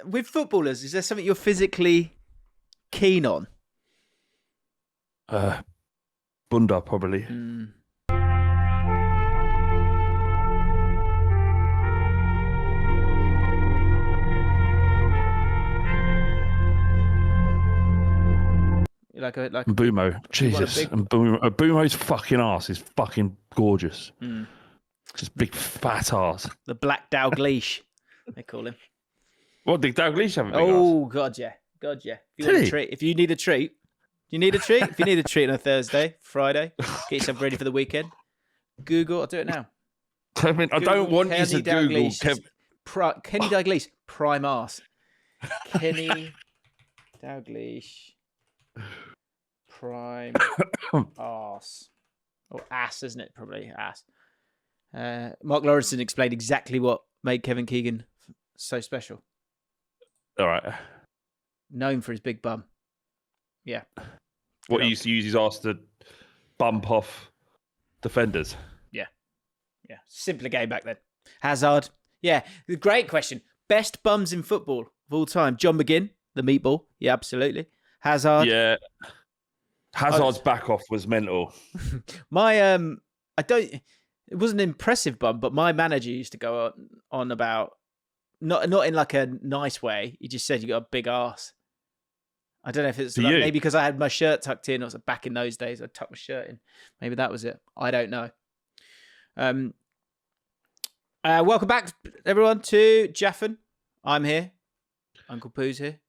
with footballers, is there something you're physically keen on? Bunda, probably. Like a Mbumo. Jesus. And Mbumo's fucking ass is fucking gorgeous. Just big fat ass. the Black Dalglish, they call him. What, did Dalglish have a big Oh, ass? God, yeah. If you need a treat, if you need a treat on a Thursday, Friday, get yourself ready for the weekend. Google, I'll do it now. I mean, I don't want you to Google Kenny Dalglish, prime ass. Kenny Dalglish, prime ass. Or ass, isn't it? Probably ass. Mark Lawrenson explained exactly what made Kevin Keegan so special. All right. Known for his big bum. Yeah. What, he used to use his ass to bump off defenders? Yeah. Simpler game back then. Hazard. Yeah. Great question. Best bums in football of all time. John McGinn, the meatball. Yeah, absolutely. Hazard. Yeah. Hazard's back off was mental. It wasn't an impressive bum, but my manager used to go on about, not in like a nice way. He just said you got a big ass. I don't know if it's like, maybe because I had my shirt tucked in, or back in those days, I tucked my shirt in. Maybe that was it. I don't know. Welcome back, everyone, to Jaffin. I'm here. Uncle Pooh's here.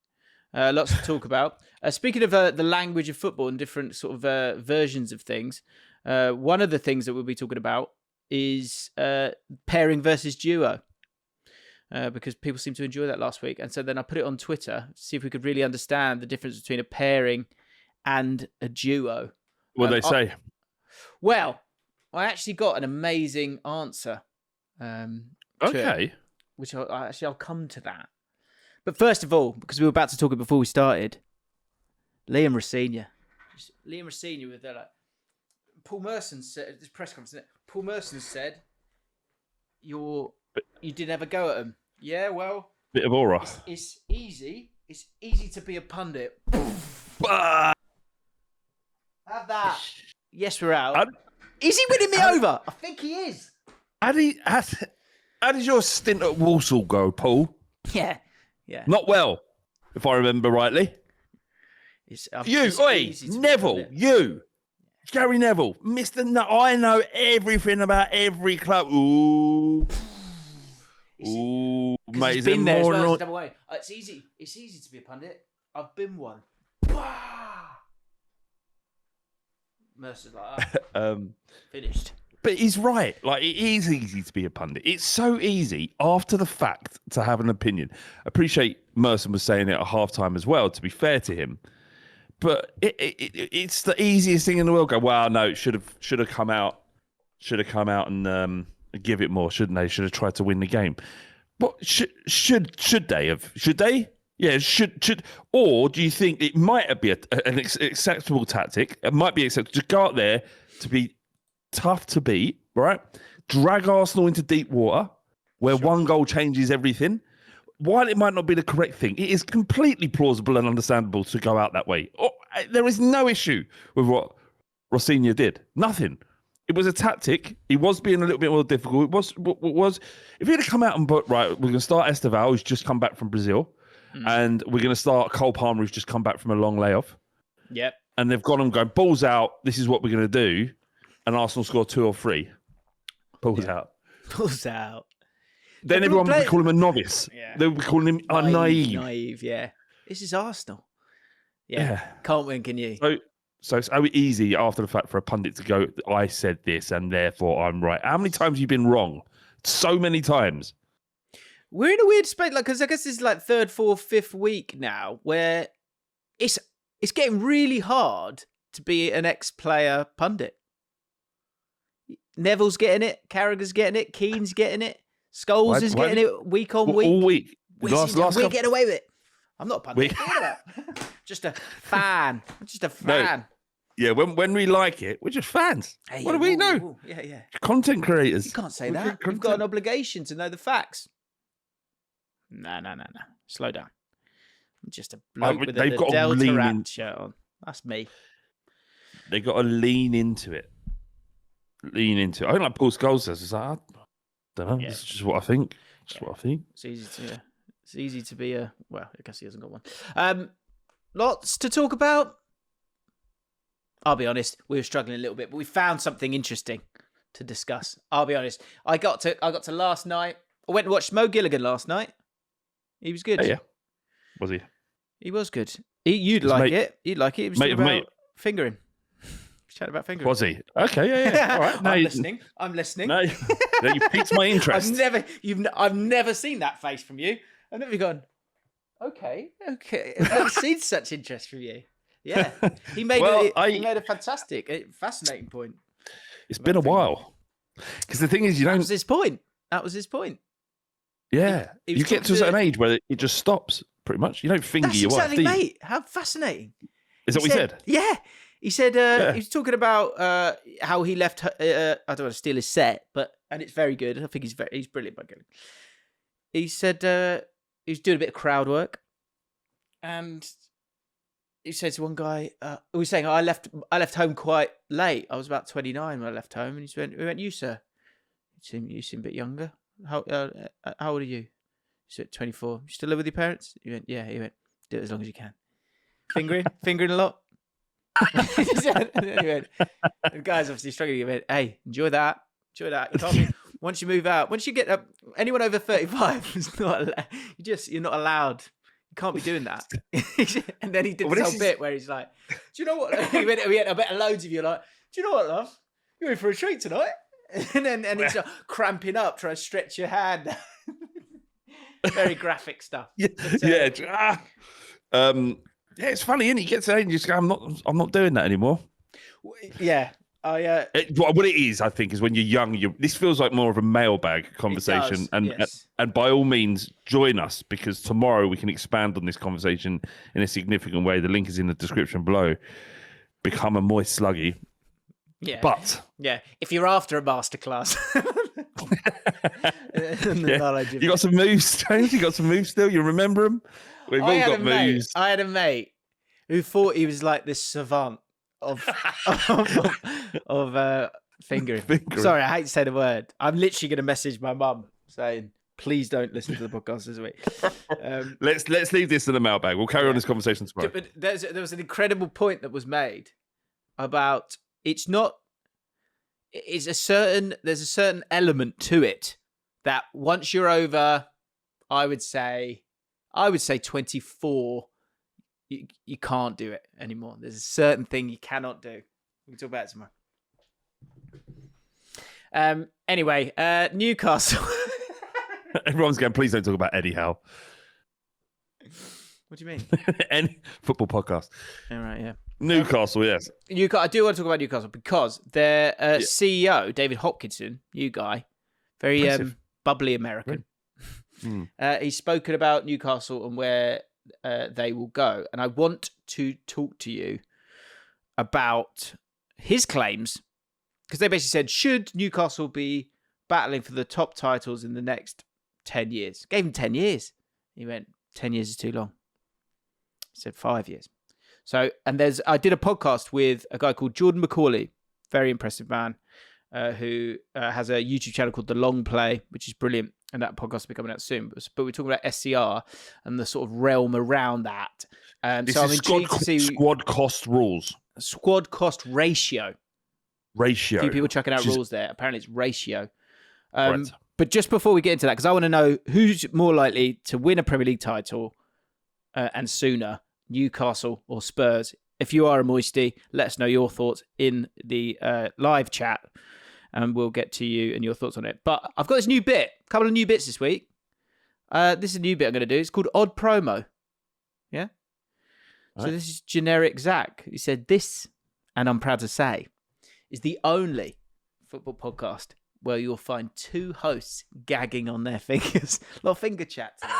Lots to talk about. Speaking of the language of football and different sort of versions of things, one of the things that we'll be talking about is pairing versus duo. Because people seem to enjoy that last week. And so then I put it on Twitter to see if we could really understand the difference between a pairing and a duo. What they say? Well, I actually got an amazing answer. Okay. It, which I'll come to that. But first of all, because we were about to talk it before we started, Liam Rosenior with Paul Merson said at this press conference. Paul Merson said, "You didn't ever go at him." Yeah, well, bit of aura. It's easy. It's easy to be a pundit. Have that. Yes, we're out. Is he winning me over? I think he is. How did your stint at Walsall go, Paul? Yeah. Not well, if I remember rightly. Neville, Gary Neville, Mr. I know everything about every club. Ooh, mate, it's been there as well. It's easy. It's easy to be a pundit. I've been one. Mercer's like that. Finished. But he's right. Like, it is easy to be a pundit. It's so easy after the fact to have an opinion. I appreciate Merson was saying it at halftime as well, to be fair to him. But it's the easiest thing in the world. Go, well, no, it should have come out and give it more, shouldn't they? Should have tried to win the game. What should they have? Should they? Yeah, should. Or do you think it might be an acceptable tactic? It might be acceptable to go out there to be tough to beat, right? Drag Arsenal into deep water where one goal changes everything. While it might not be the correct thing, it is completely plausible and understandable to go out that way. There is no issue with what Rosenior did. Nothing. It was a tactic. He was being a little bit more difficult. It was if he had come out and put, right, we're going to start Esteval, who's just come back from Brazil, and we're going to start Cole Palmer, who's just come back from a long layoff. Yep. And they've gone and going, balls out, this is what we're going to do. And Arsenal score 2 or 3. Pulls out. Then everyone would call him a novice. Yeah. They would be calling him naive. Yeah. This is Arsenal. Yeah. Can't win, can you? So it's so easy after the fact for a pundit to go, I said this and therefore I'm right. How many times have you been wrong? So many times. We're in a weird space, because I guess this is like 3rd, 4th, 5th week now where it's getting really hard to be an ex-player pundit. Neville's getting it. Carragher's getting it. Keane's getting it. Scholes is getting it week on week. All week. We're getting away with it. I'm not a pundit. Just a fan. I'm just a fan. No. Yeah, when we like it, we're just fans. Hey, what do we know? Yeah. Content creators. You can't say that. You've got an obligation to know the facts. No. Slow down. I'm just a bloke with they've a got to Delta lean Rat in. shirt on. That's me. They've got to lean into it. I think like Paul Scholes says, it's like, I don't know. Yeah. This is just what I think. What I think. It's easy to be a... Well, I guess he hasn't got one. Lots to talk about. I'll be honest, we were struggling a little bit, but we found something interesting to discuss. I'll be honest. I got to last night. I went and watched Mo Gilligan last night. He was good. Oh, yeah. Was he? He was good. You'd like it. You'd like it. He was talking about fingering. Chatting about fingering. Was he? Okay, yeah. All right. No, I'm listening. No, you piqued my interest. I've never seen that face from you. I've never gone, okay. I've never seen such interest from you. Yeah. He made a fascinating point. It's been a while. Because the thing is, That was his point. Yeah. You get to a certain age where it just stops, pretty much. You don't finger your wife, do you? Mate. How fascinating. Is that what he said? Yeah. He said he was talking about how he left. I don't want to steal his set, and it's very good. I think he's brilliant. By going. He said he was doing a bit of crowd work, and he said to one guy, he was saying, I left home quite late. I was about 29 when I left home, and we went, you sir, you seem a bit younger. How old are you? He said 24. You still live with your parents? He went, yeah. He went, do it as long as you can. Fingering a lot. Anyway, the guy's obviously struggling. He went, hey, enjoy that. You can't once you move out, once you get anyone over 35, is not. You're not allowed. You can't be doing that. And then he did this whole bit where he's like, do you know what? I bet loads of you are like, do you know what, love? You're in for a treat tonight. And he's like, cramping up, trying to stretch your hand. Very graphic stuff. Yeah. Yeah, it's funny, isn't it? You get to age and you just go, I'm not doing that anymore. Yeah. What it is, I think, is when you're young, this feels like more of a mailbag conversation. And by all means, join us, because tomorrow we can expand on this conversation in a significant way. The link is in the description below. Become a moist sluggy. Yeah. But if you're after a masterclass. You got some moves, James? You got some moves still? You remember them? We've all got moves. I had a mate who thought he was like this savant of fingering. Sorry, I hate to say the word. I'm literally going to message my mum saying, please don't listen to the podcast this week. Let's leave this in the mailbag. We'll carry on this conversation tomorrow. But there was an incredible point that was made about there's a certain element to it that once you're over, I would say 24, you can't do it anymore. There's a certain thing you cannot do. We can talk about it tomorrow. Anyway, Newcastle. Everyone's going, please don't talk about Eddie Howe. What do you mean? Any football podcast. All right, yeah. Newcastle, yes. I do want to talk about Newcastle because their CEO, David Hopkinson, new guy, very bubbly American. He's spoken about Newcastle and where they will go. And I want to talk to you about his claims, because they basically said, should Newcastle be battling for the top titles in the next 10 years? Gave him 10 years. He went, 10 years is too long. He said 5 years. So, and I did a podcast with a guy called Jordan McCauley, very impressive man, who has a YouTube channel called The Long Play, which is brilliant. And that podcast will be coming out soon. But we're talking about SCR and the sort of realm around that. So I'm intrigued to see squad cost rules. Squad cost ratio. A few people chucking out rules there. Apparently it's ratio. Right. But just before we get into that, because I want to know who's more likely to win a Premier League title and sooner, Newcastle or Spurs. If you are a Moisty, let us know your thoughts in the live chat, and we'll get to you and your thoughts on it. But I've got this new bit, a couple of new bits this week. This is a new bit I'm going to do. It's called Odd Promo. Yeah? Right. So this is generic Zach. He said this, and I'm proud to say, is the only football podcast where you'll find two hosts gagging on their fingers. A lot of finger chat today.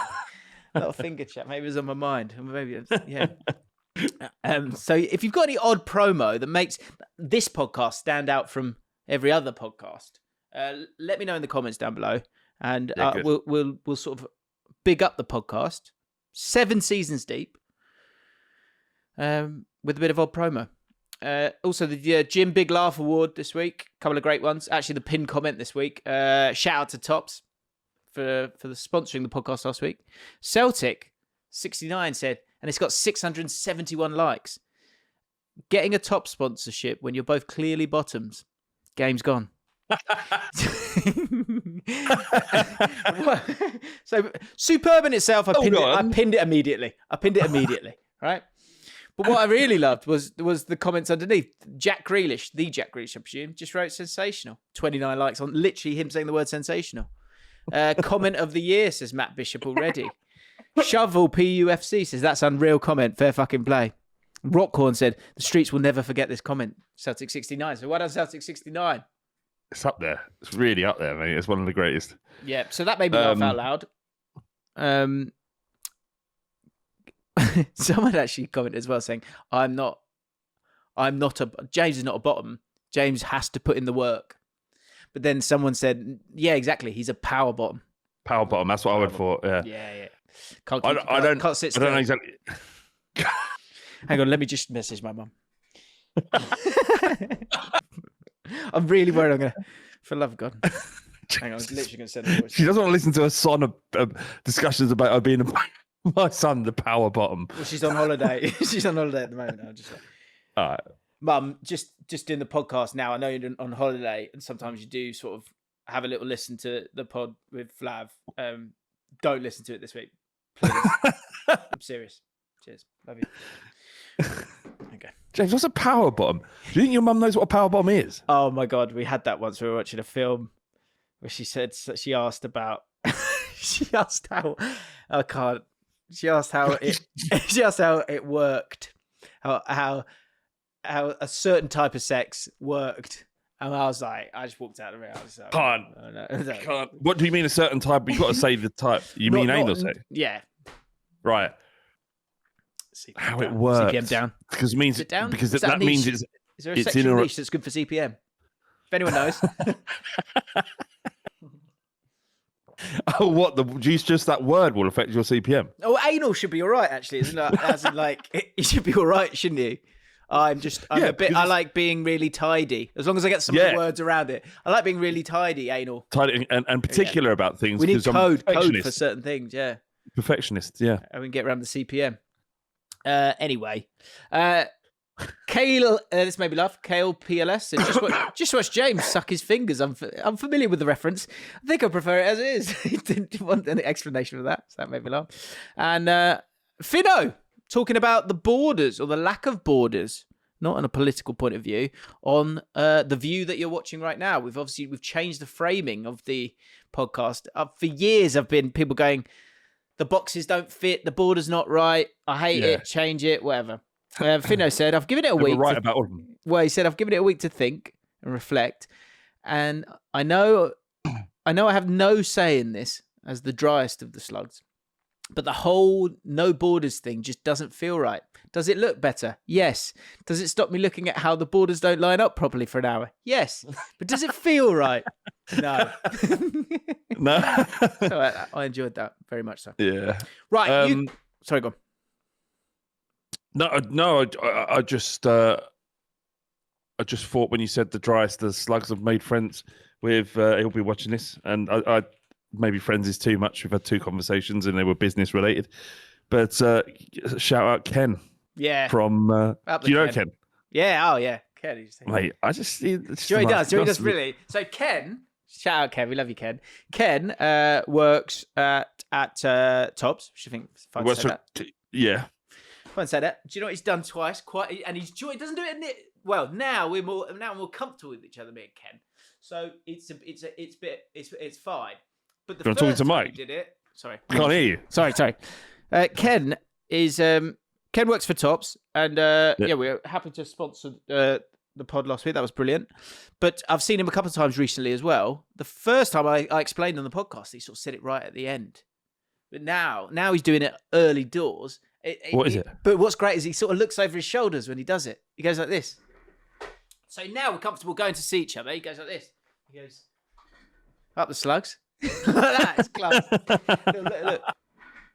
A lot of finger chat. Maybe it was on my mind. Maybe, yeah. So if you've got any odd promo that makes this podcast stand out from every other podcast, let me know in the comments down below, and we'll sort of big up the podcast. 7 seasons deep. With a bit of odd promo. Also, the Jim Big Laugh Award this week. A couple of great ones. Actually, the pinned comment this week. Shout out to Tops for the sponsoring the podcast last week. Celtic 69 said, and it's got 671 likes. Getting a top sponsorship when you're both clearly bottoms. Game's gone. So superb in itself. I pinned it immediately. Right. But what I really loved was the comments underneath. Jack Grealish, I presume, just wrote sensational. 29 likes on literally him saying the word sensational. Comment of the year, says Matt Bishop already. Shovel PUFC says that's unreal comment. Fair fucking play. Rockhorn said the streets will never forget this comment. Celtic 69. So why does Celtic 69? It's up there. It's really up there, mate. It's one of the greatest. Yeah. So that made me laugh out loud. Someone actually commented as well saying, James is not a bottom. James has to put in the work. But then someone said, yeah, exactly. He's a power bottom. Power bottom. That's what I would thought. Yeah. Yeah. I don't know exactly. Hang on. Let me just message my mum. I'm really worried I'm going to, for the love of God. Hang on. I was literally going to send a voice. She doesn't want to listen to a son of discussions about her being my son, the power bottom. Well, she's on holiday. She's on holiday at the moment. I'm just like, all right. Mum, just doing the podcast now. I know you're on holiday, and sometimes you do sort of have a little listen to the pod with Flav. Don't listen to it this week, please. I'm serious. Cheers. Love you. Okay. James, what's a power bottom? Do you think your mum knows what a power bottom is? Oh my God, we had that once. We were watching a film where she asked how it worked, how a certain type of sex worked, and I was like, I just walked out of the room. I was like, can't. What do you mean a certain type? You've got to say the type. You mean anal sex? Yeah. Right. CPM how down. It works. CPM down. Because means it down? Because that means it's. Is there a section niche that's good for CPM? If anyone knows. Oh, what? Just that word will affect your CPM? Oh, anal should be all right, actually, isn't it? As in, like, it should be all right, shouldn't you? I like being really tidy. As long as I get some words around it. I like being really tidy, anal. Tidy and particular about things. We need code for certain things, yeah. Perfectionist, yeah. And we can get around the CPM. Anyway. Kale, this made me laugh. Kale PLS said, just watch James suck his fingers. I'm familiar with the reference. I think I prefer it as it is. He didn't want any explanation of that, so that made me laugh. And Finno, talking about the borders or the lack of borders, not on a political point of view, on the view that you're watching right now. We've changed the framing of the podcast. For years, I've been people going, the boxes don't fit, the border's not right. I hate it. Change it, whatever. Finno said, I've given it a week. Right about all of them. Well, he said, I've given it a week to think and reflect. And I know I have no say in this as the driest of the slugs. But the whole no borders thing just doesn't feel right. Does it look better? Yes. Does it stop me looking at how the borders don't line up properly for an hour? Yes. But does it feel right? No. No. So I enjoyed that very much so. Yeah. Right. Sorry, go on. No. I just thought when you said the driest, the slugs have made friends with. He'll be watching this, and I maybe friends is too much. We've had 2 conversations, and they were business related. But shout out Ken. Yeah. From do you know Ken? Yeah. Oh yeah, Ken. Mate, I just see. Joey does really. So Ken, shout out Ken. We love you, Ken. Ken works at Tops. Which I think is fun to say that. Yeah. Fun to say that. Do you know what he's done twice? And he doesn't do it. Well, now we're more comfortable with each other, me and Ken. So it's fine. But the first talking to time Mike? he did it. Sorry, I can't hear you. Sorry. Ken is Ken works for Tops, and we're happy to sponsor the pod last week. That was brilliant. But I've seen him a couple of times recently as well. The first time I explained on the podcast, he sort of said it right at the end. But now he's doing it early doors. What is it? But what's great is he sort of looks over his shoulders when he does it. He goes like this. So now we're comfortable going to see each other. He goes like this. He goes up the slugs. Like that. It's class. Look.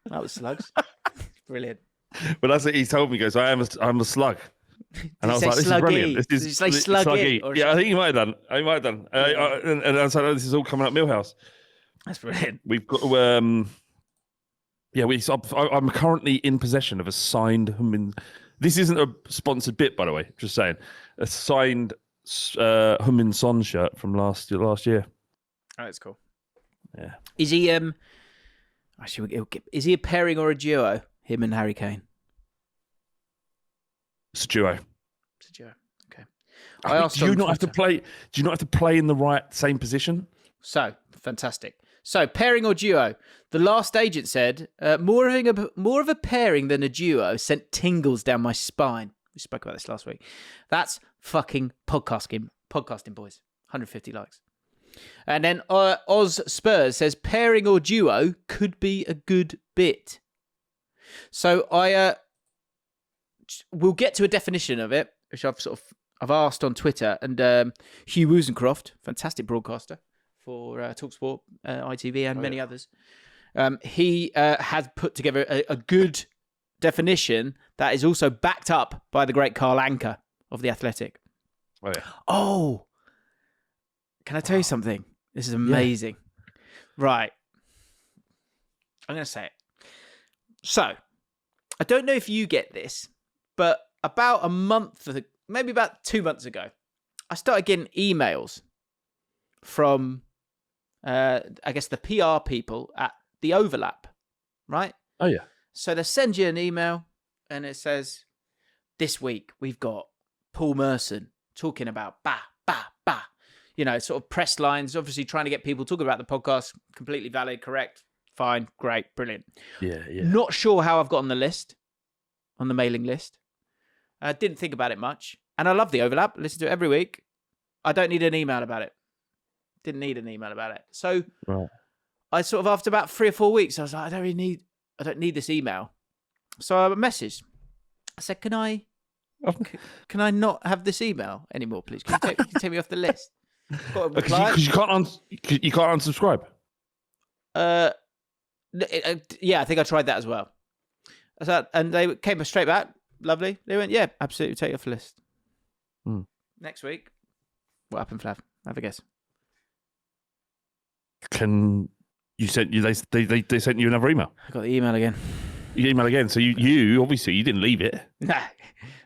That was slugs. Brilliant. But that's what he told me. He goes, I'm a slug. And I was like, this is brilliant. Did you say sluggy? Yeah, I think he might have done. And I was like, oh, this is all coming up Millhouse. That's brilliant. We've got I'm currently in possession of a signed this isn't a sponsored bit, by the way, just saying. A signed Heung-min Son shirt from last year. Oh, that's cool. Yeah. Is he is he a pairing or a duo, him and Harry Kane? It's a duo. It's a duo. Okay. Do you not have to play in the same position? So, fantastic. So, pairing or duo? The last agent said, more of a pairing than a duo sent tingles down my spine. We spoke about this last week. That's fucking podcasting, boys. 150 likes. And then Oz Spurs says, pairing or duo could be a good bit. So, we'll get to a definition of it, which I've asked on Twitter. And Hugh Woozencroft, fantastic broadcaster for TalkSport, ITV, and many others. He has put together a good definition that is also backed up by the great Carl Anka of The Athletic. Oh, yeah. Oh, can I tell you something? This is amazing. Yeah. Right. I'm going to say it. So, I don't know if you get this, but about maybe about 2 months ago, I started getting emails from, I guess, the PR people at The Overlap, right? Oh, yeah. So they send you an email and it says, this week we've got Paul Merson talking about sort of press lines, obviously trying to get people talking about the podcast. Completely valid, correct, fine, great, brilliant. Yeah. Not sure how I've got on the mailing list. I didn't think about it much. And I love The Overlap, listen to it every week. I don't need an email about it. Didn't need an email about it. So I sort of, after about 3 or 4 weeks, I was like, I don't need this email. So I messaged. I said, can I not have this email anymore, please? Can you take me off the list? Because you can't unsubscribe. Yeah, I think I tried that as well. And they came straight back. Lovely. They went, yeah, absolutely, take you off the list. Next week, what happened, Flav? Have a guess. Can you sent you? They sent you another email. I got the email again. You email again. So you obviously you didn't leave it. Nah,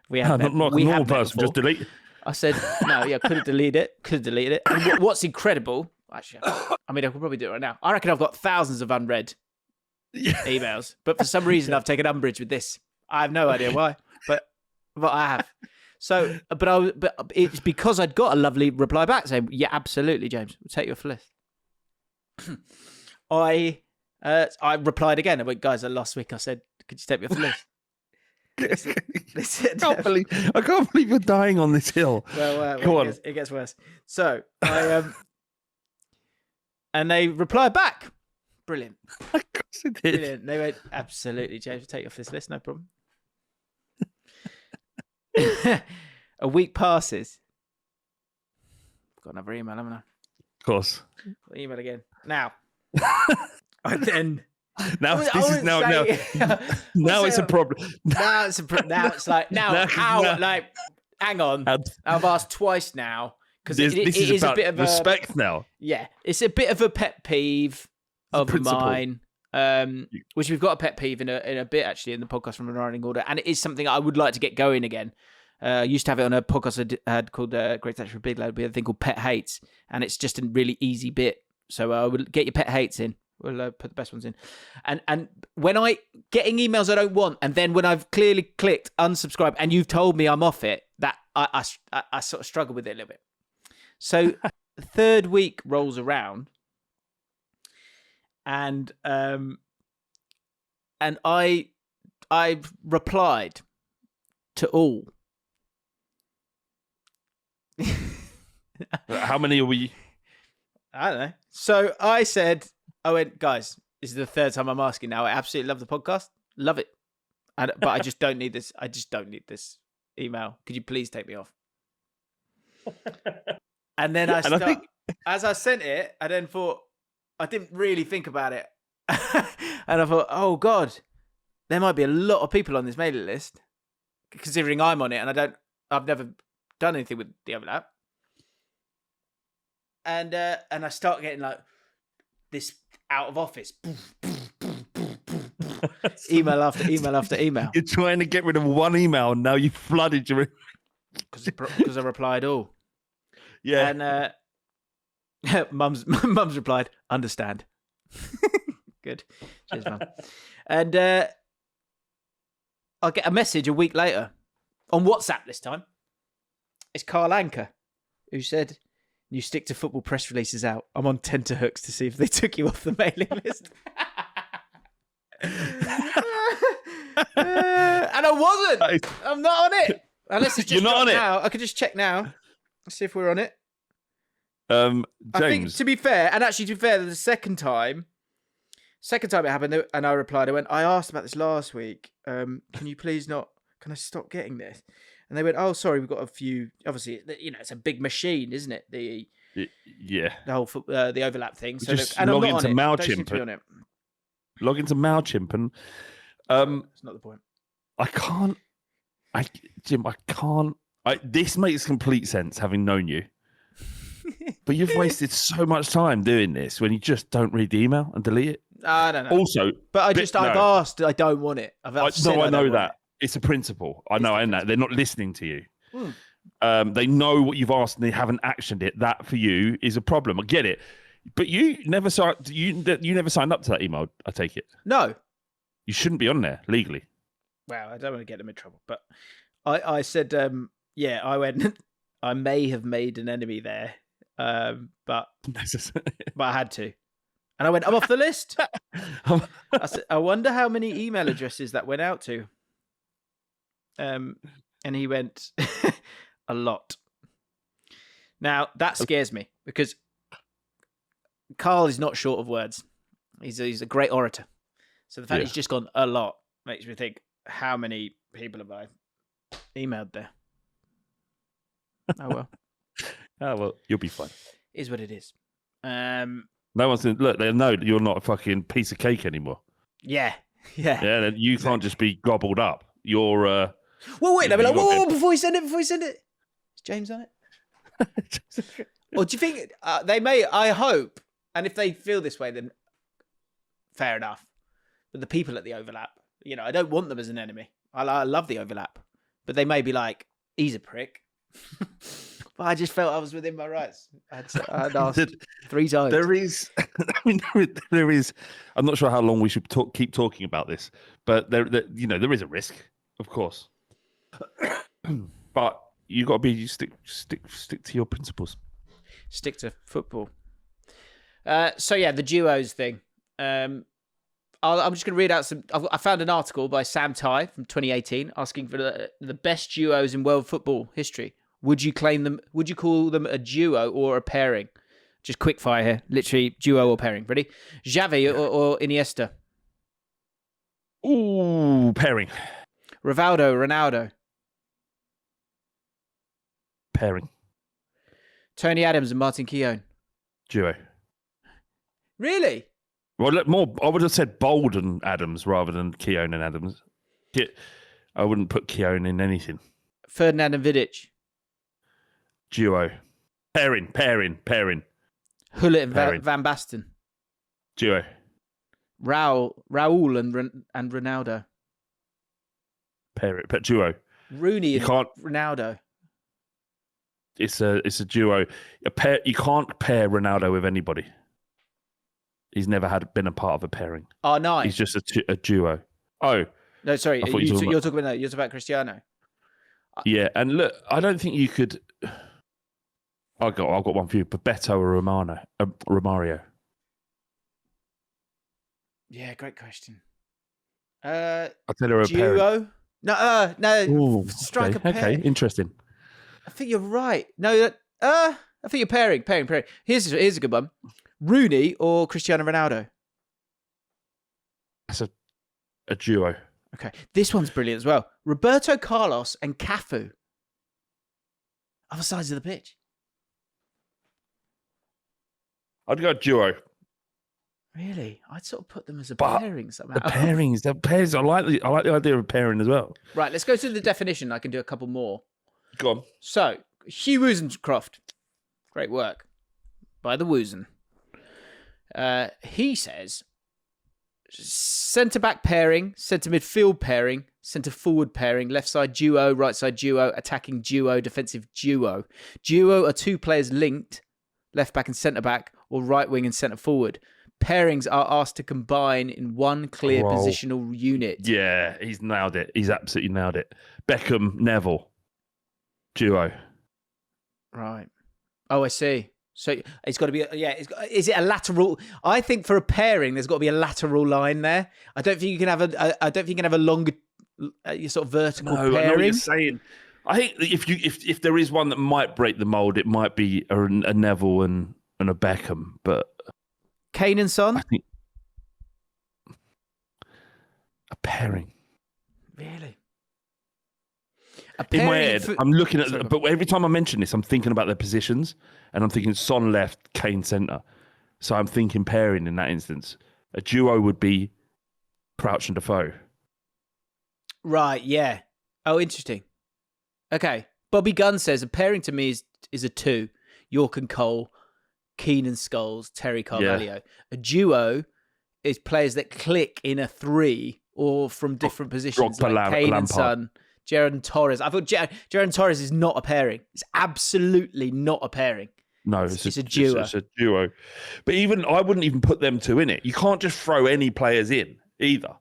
we haven't. Not a normal person. Just delete. I said no. Yeah, could have deleted it. And what's incredible? Actually, I mean, I could probably do it right now. I reckon I've got thousands of unread emails, but for some reason I've taken umbrage with this. I have no idea why, but I have. So, but it's because I'd got a lovely reply back saying, "Yeah, absolutely, James, we'll take you off the list." I replied again. I went, guys, last week I said, could you take me off the list? I can't believe you're dying on this hill. Well, it gets worse. So and they replied back. Brilliant. Of course it did. Brilliant. They went, absolutely, James, we'll take you off this list, no problem. A week passes. Got another email, haven't I? Of course. Got the email again. Now. And then. Now it's a problem. Now it's like, hang on. I've asked twice now. Because this is about a bit of respect now. Yeah. It's a bit of a pet peeve of mine. Which we've got a pet peeve in a bit, actually, in the podcast from a running order. And it is something I would like to get going again. I used to have it on a podcast I had called Great Touch for Big Lad. We had a thing called Pet Hates. And it's just a really easy bit. So I would get your pet hates in. We'll put the best ones in. And when getting emails I don't want, and then when I've clearly clicked unsubscribe and you've told me I'm off it, that I sort of struggle with it a little bit. So the third week rolls around, and I replied to all. How many are we? I don't know. So I went, guys, this is the third time I'm asking now. I absolutely love the podcast. Love it. But I just don't need this. I just don't need this email. Could you please take me off? And then as I sent it, I then thought, I didn't really think about it. And I thought, oh God, there might be a lot of people on this mailing list, considering I'm on it and I've never done anything with the overlap. And I start getting like this out of office. Email after email after email. You're trying to get rid of one email, and now you've flooded your... Because I replied all. Yeah. And mum's replied, understand. Good. Cheers, Mum. And I'll get a message a week later on WhatsApp this time. It's Carl Anker who said, you stick to football press releases out. I'm on tenterhooks to see if they took you off the mailing list. And I wasn't. I'm not on it. Unless it's just You're not on it now. I could just check now. Let's see if we're on it. James. I think, to be fair, the second time it happened, and I replied, I asked about this last week. Can I stop getting this? And they went, oh, sorry, we've got a few. Obviously, it's a big machine, isn't it? The whole the overlap thing. So just log into MailChimp. Log into MailChimp, and that's not the point. Jim, I can't. This makes complete sense, having known you. But you've wasted so much time doing this when you just don't read the email and delete it. I don't know. Also, I've asked. I don't want it. I know that. It's a principle. I know that. They're not listening to you. They know what you've asked and they haven't actioned it. That for you is a problem. I get it. But you never signed up to that email, I take it. No. You shouldn't be on there legally. Well, I don't want to get them in trouble. But I said, I went, I may have made an enemy there. But I had to. And I went, I'm off the list. I said, I wonder how many email addresses that went out to. And he went, a lot. Now, that scares me because Carl is not short of words. He's a great orator. So the fact he's just gone a lot makes me think, how many people have I emailed there? Oh, well. Oh, well, you'll be fine. Is what it is. No one's look, they know you're not a fucking piece of cake anymore. Yeah. Yeah, you can't just be gobbled up. You're well, wait, they'll be like, whoa, before you send it. Is James on it? Or do you think they may, I hope, and if they feel this way, then fair enough. But the people at the overlap, I don't want them as an enemy. I love the overlap. But they may be like, he's a prick. But I just felt I was within my rights. I'd asked 3 times. There is, there is. I'm not sure how long we should keep talking about this, but there is a risk, of course. But you got to stick to your principles. Stick to football. The duos thing. I'm just going to read out some. I found an article by Sam Tighe from 2018 asking for the best duos in world football history. Would you call them a duo or a pairing? Just quick fire here. Literally duo or pairing. Ready? Xavi or Iniesta? Ooh, pairing. Rivaldo, Ronaldo? Pairing. Tony Adams and Martin Keown? Duo. Really? Well, I would have said Bolden Adams rather than Keown and Adams. I wouldn't put Keown in anything. Ferdinand and Vidic? Duo. Pairing. Hullet and Van Basten? Duo. Raul and Ronaldo? Pairing, but duo. Rooney and Ronaldo? It's a duo. You can't pair Ronaldo with anybody. He's never been a part of a pairing. Oh, no. He's just a duo. Oh. No, sorry. You're talking about Cristiano. Yeah, and look, I don't think you could... I've got one for you. Bebeto or Romario? Yeah, great question. I'll tell you a duo? pairing. No. Ooh, Striker pair. Okay, interesting. I think you're right. No, I think you're pairing. Here's a good one. Rooney or Cristiano Ronaldo? That's a duo. Okay. This one's brilliant as well. Roberto Carlos and Cafu. Other sides of the pitch. I'd go duo. Really? I'd sort of put them as a But pairing somehow. the pairs. I like the idea of pairing as well. Right, let's go to the definition. I can do a couple more. Go on. So, Hugh Woozencroft. Great work by the Woozen. He says, centre-back pairing, centre-midfield pairing, centre-forward pairing, left-side duo, right-side duo, attacking duo, defensive duo. Duo are two players linked, left-back and centre-back, or right-wing and centre-forward. Pairings are asked to combine in one clear positional unit. Yeah, he's nailed it. He's absolutely nailed it. Beckham, Neville, duo. Right. Oh, I see. So it's got to be, is it a lateral? I think for a pairing, there's got to be a lateral line there. I don't think you can have a longer, sort of vertical pairing. I know what you're saying. I think if there is one that might break the mold, it might be a Neville and a Beckham, but Kane and Son? I think a pairing. Really? In my head, I'm looking at, but every time I mention this, I'm thinking about their positions, and I'm thinking Son left, Kane centre. So I'm thinking pairing in that instance. A duo would be Crouch and Defoe. Right, yeah. Oh, interesting. Okay. Bobby Gunn says, a pairing to me is a two. York and Cole, Keane and Scholes, Terry Carvalho. Yeah. A duo is players that click in a three or from different positions, like Kane and Son. Gerrard and Torres. I thought Gerrard and Torres is not a pairing. It's absolutely not a pairing. No, it's a duo. It's a duo. But I wouldn't even put them two in it. You can't just throw any players in either,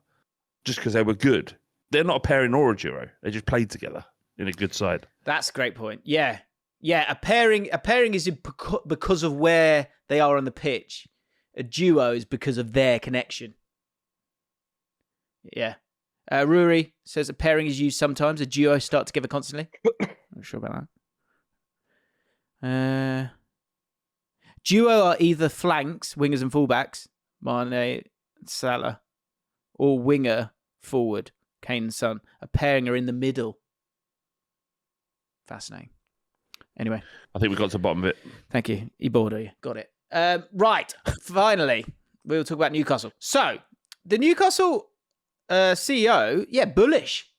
just because they were good. They're not a pairing or a duo. They just played together in a good side. That's a great point. Yeah. Yeah, a pairing is because of where they are on the pitch. A duo is because of their connection. Yeah. Rory says a pairing is used sometimes. A duo start together constantly. Not sure about that. Duo are either flanks, wingers and fullbacks, Mane, Salah, or winger, forward, Kane and Son. A pairing are in the middle. Fascinating. Anyway. I think we got to the bottom of it. Thank you. You bored, are you? Got it. Right. Finally, we'll talk about Newcastle. So, the Newcastle CEO, bullish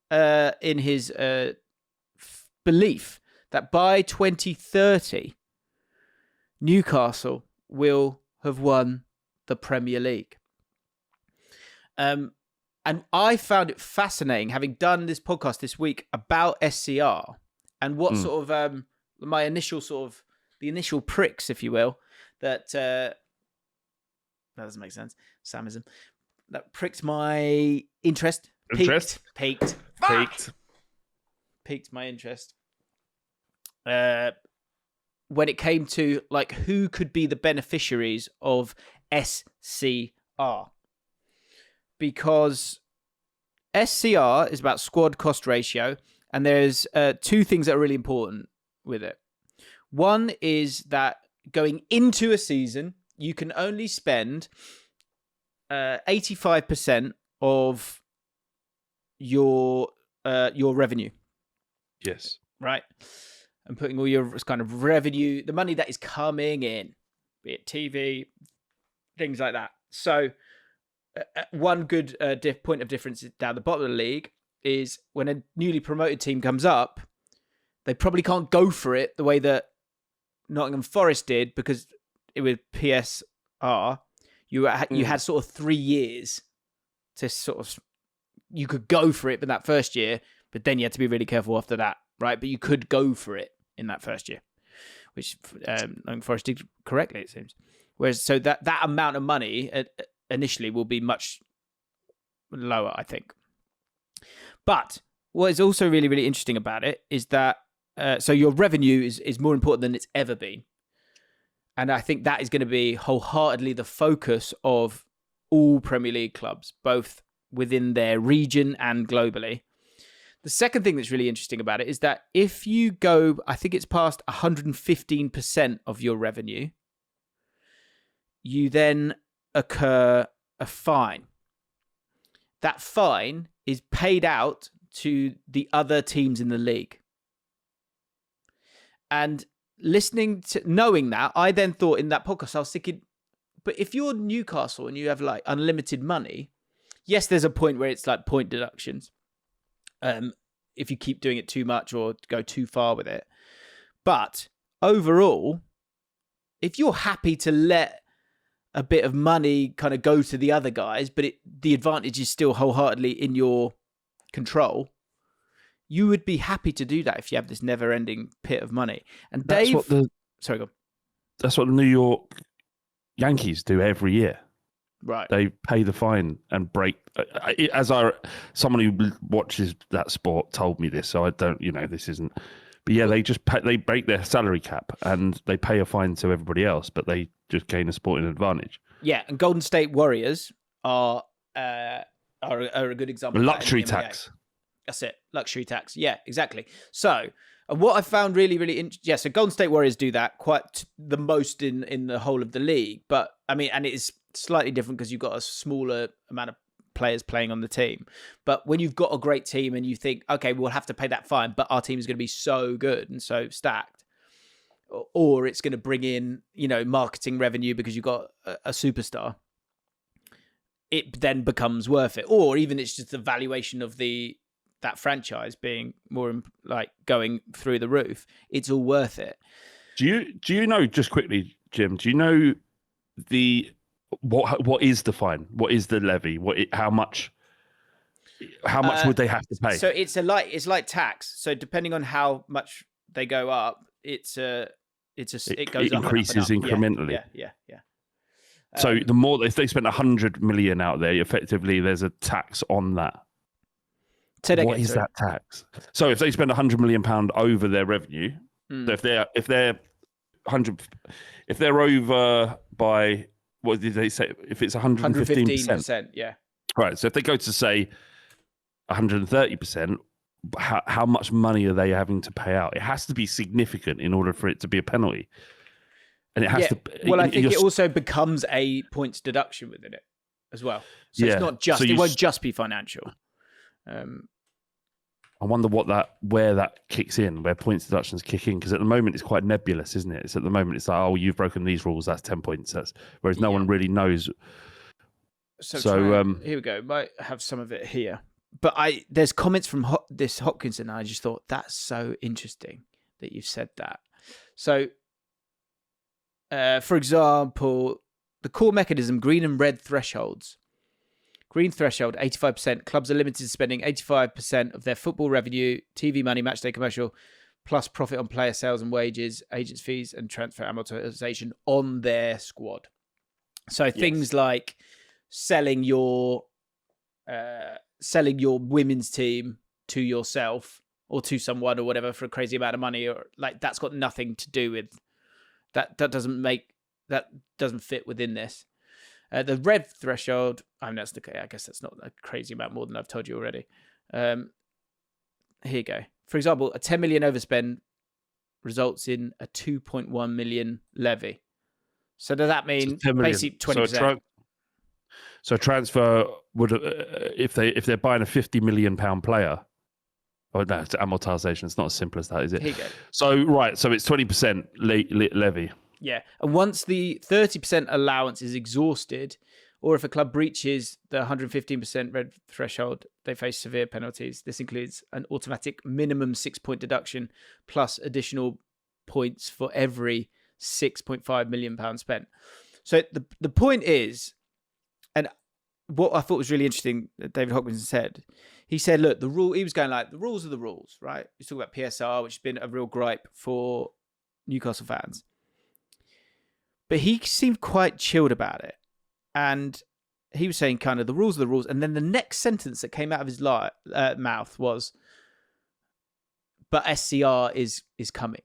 in his belief that by 2030, Newcastle will have won the Premier League. And I found it fascinating, having done this podcast this week about SCR and what sort of my initial the initial pricks, if you will, that doesn't make sense. Samism. That pricked my interest. Piqued my interest. When it came to like who could be the beneficiaries of SCR. Because SCR is about squad cost ratio, and there's two things that are really important with it. One is that going into a season, you can only spend 85% of your revenue. Yes. Right. And putting all your kind of revenue, the money that is coming in, be it TV, things like that. So one good point of difference down the bottom of the league is when a newly promoted team comes up, they probably can't go for it the way that Nottingham Forest did, because it was PSR. You had sort of 3 years to sort of, you could go for it in that first year, but then you had to be really careful after that, right? But you could go for it in that first year, which Nottingham Forest did correctly, it seems. Whereas, so that amount of money initially will be much lower, I think. But what is also really, really interesting about it is that, so your revenue is more important than it's ever been. And I think that is going to be wholeheartedly the focus of all Premier League clubs, both within their region and globally. The second thing that's really interesting about it is that if you go, I think it's past 115% of your revenue, you then occur a fine. That fine is paid out to the other teams in the league. And knowing that, I then thought in that podcast, I was thinking, But if you're Newcastle and you have like unlimited money, yes, there's a point where it's like point deductions. If you keep doing it too much or go too far with it. But overall, if you're happy to let a bit of money kind of go to the other guys, but the advantage is still wholeheartedly in your control, you would be happy to do that if you have this never-ending pit of money. And sorry, go on. That's what the New York Yankees do every year. Right. They pay the fine and break. Someone who watches that sport told me this, so I don't. This isn't. But yeah, they break their salary cap and they pay a fine to everybody else, but they just gain a sporting advantage. Yeah, and Golden State Warriors are a good example. Luxury tax. That's it, luxury tax. Yeah, exactly. So what I found really, really interesting. So Golden State Warriors do that quite the most in the whole of the league. But I mean, and it is slightly different because you've got a smaller amount of players playing on the team. But when you've got a great team and you think, okay, we'll have to pay that fine, but our team is going to be so good and so stacked, or it's going to bring in, marketing revenue because you've got a superstar, it then becomes worth it. Or even it's just the valuation of that franchise being more like going through the roof. It's all worth it. Do you know, just quickly, Jim, do you know what is the fine? What is the levy? How much would they have to pay? So it's like tax. So depending on how much they go up, it goes it up increases and up. incrementally. Yeah. So the more, if they spend 100 million out there, effectively there's a tax on that. What is that tax? So if they spend 100 million pound over their revenue, so if they're over by, what did they say? If it's 115%, yeah. Right. So if they go to say 130%, how much money are they having to pay out? It has to be significant in order for it to be a penalty. And it has to. Well, I think it also becomes a points deduction within it as well. So it's not just. It won't just be financial. I wonder where that kicks in, where points deductions kick in, because at the moment it's quite nebulous, isn't it? It's at the moment it's like, oh, you've broken these rules, that's 10 points. Whereas no one really knows. So here we go. Might have some of it here, but there's comments from this Hopkinson, and I just thought that's so interesting that you've said that. So, for example, the core mechanism, green and red thresholds. Green threshold, 85%. Clubs are limited to spending 85% of their football revenue, TV money, matchday commercial, plus profit on player sales and wages, agents' fees, and transfer amortization on their squad. So things like selling your women's team to yourself or to someone or whatever for a crazy amount of money, or like that's got nothing to do with that. That doesn't fit within this. The red threshold, I guess that's not a crazy amount more than I've told you already. Here you go. For example, a 10 million overspend results in a 2.1 million levy. So does that mean basically 20%? So transfer would, if they're buying a 50 million pound player, oh no, it's amortization. It's not as simple as that, is it? Here you go. So so it's 20% levy. Yeah, and once the 30% allowance is exhausted, or if a club breaches the 115% red threshold, they face severe penalties. This includes an automatic minimum 6-point deduction plus additional points for every £6.5 million spent. So the point is, and what I thought was really interesting that David Hopkinson said, he said, look, he was going like, the rules are the rules, right? He's talking about PSR, which has been a real gripe for Newcastle fans. But he seemed quite chilled about it. And he was saying kind of the rules are the rules. And then the next sentence that came out of his mouth was, but SCR is coming.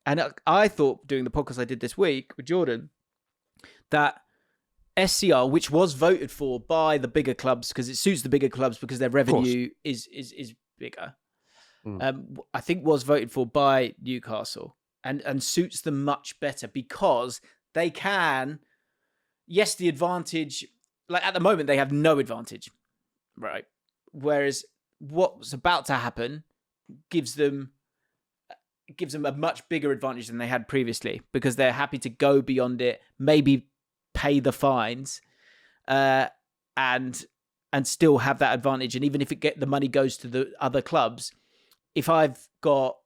And I thought, doing the podcast I did this week with Jordan, that SCR, which was voted for by the bigger clubs, because it suits the bigger clubs because their revenue is bigger, I think was voted for by Newcastle and suits them much better because they can, yes, the advantage, like at the moment, they have no advantage, right? Whereas what's about to happen gives them a much bigger advantage than they had previously because they're happy to go beyond it, maybe pay the fines, and still have that advantage. And even if the money goes to the other clubs, if I've got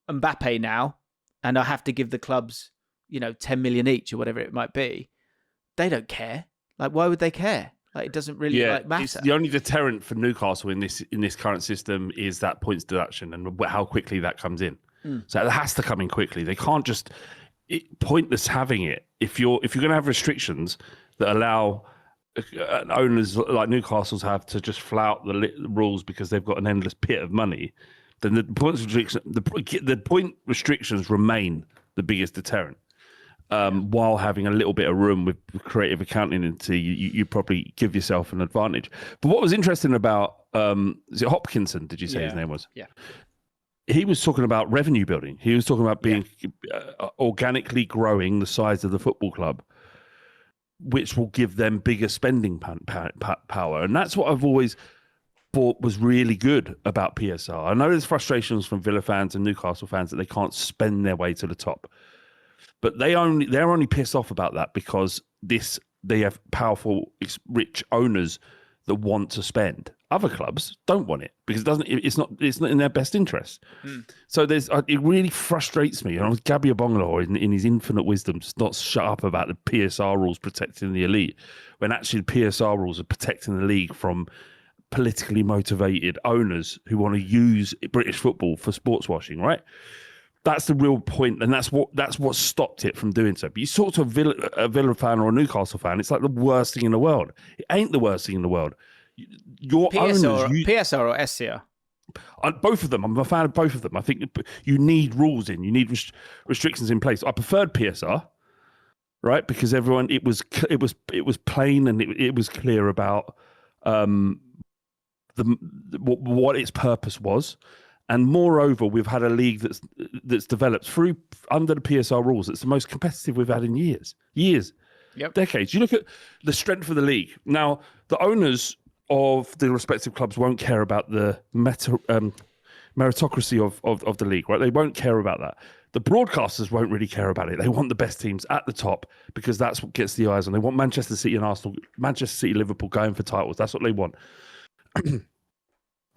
Mbappe now and I have to give the clubs, 10 million each or whatever it might be, they don't care. Like, why would they care? Like, it doesn't really matter. It's the only deterrent for Newcastle in this current system is that points deduction and how quickly that comes in. So it has to come in quickly. They can't just pointless having it. If you're going to have restrictions that allow owners like Newcastle's have to just flout the rules because they've got an endless pit of money, then the point restrictions remain the biggest deterrent. While having a little bit of room with creative accounting into you probably give yourself an advantage. But what was interesting about is it Hopkinson? Did you say his name was? Yeah. He was talking about revenue building. He was talking about being organically growing the size of the football club, which will give them bigger spending power. And that's what I've always thought was really good about PSR. I know there's frustrations from Villa fans and Newcastle fans that they can't spend their way to the top. But they're only pissed off about that because they have powerful, rich owners that want to spend. Other clubs don't want it because it's not in their best interest. So it really frustrates me. And Gabby Abonglaw, in his infinite wisdom, does not shut up about the PSR rules protecting the elite, when actually the PSR rules are protecting the league from politically motivated owners who want to use British football for sports washing, right? That's the real point, and that's what stopped it from doing so. But you talk to a Villa fan or a Newcastle fan, it's like the worst thing in the world. It ain't the worst thing in the world. Your PSR or SCR? Both of them. I'm a fan of both of them. I think you need rules in. You need restrictions in place. I preferred PSR, right? Because it was plain and it was clear about what its purpose was. And moreover, we've had a league that's developed under the PSR rules. It's the most competitive we've had in years, decades. You look at the strength of the league. Now, the owners of the respective clubs won't care about the meritocracy of the league, right? They won't care about that. The broadcasters won't really care about it. They want the best teams at the top because that's what gets the eyes on. They want Manchester City and Arsenal, Manchester City, Liverpool going for titles. That's what they want.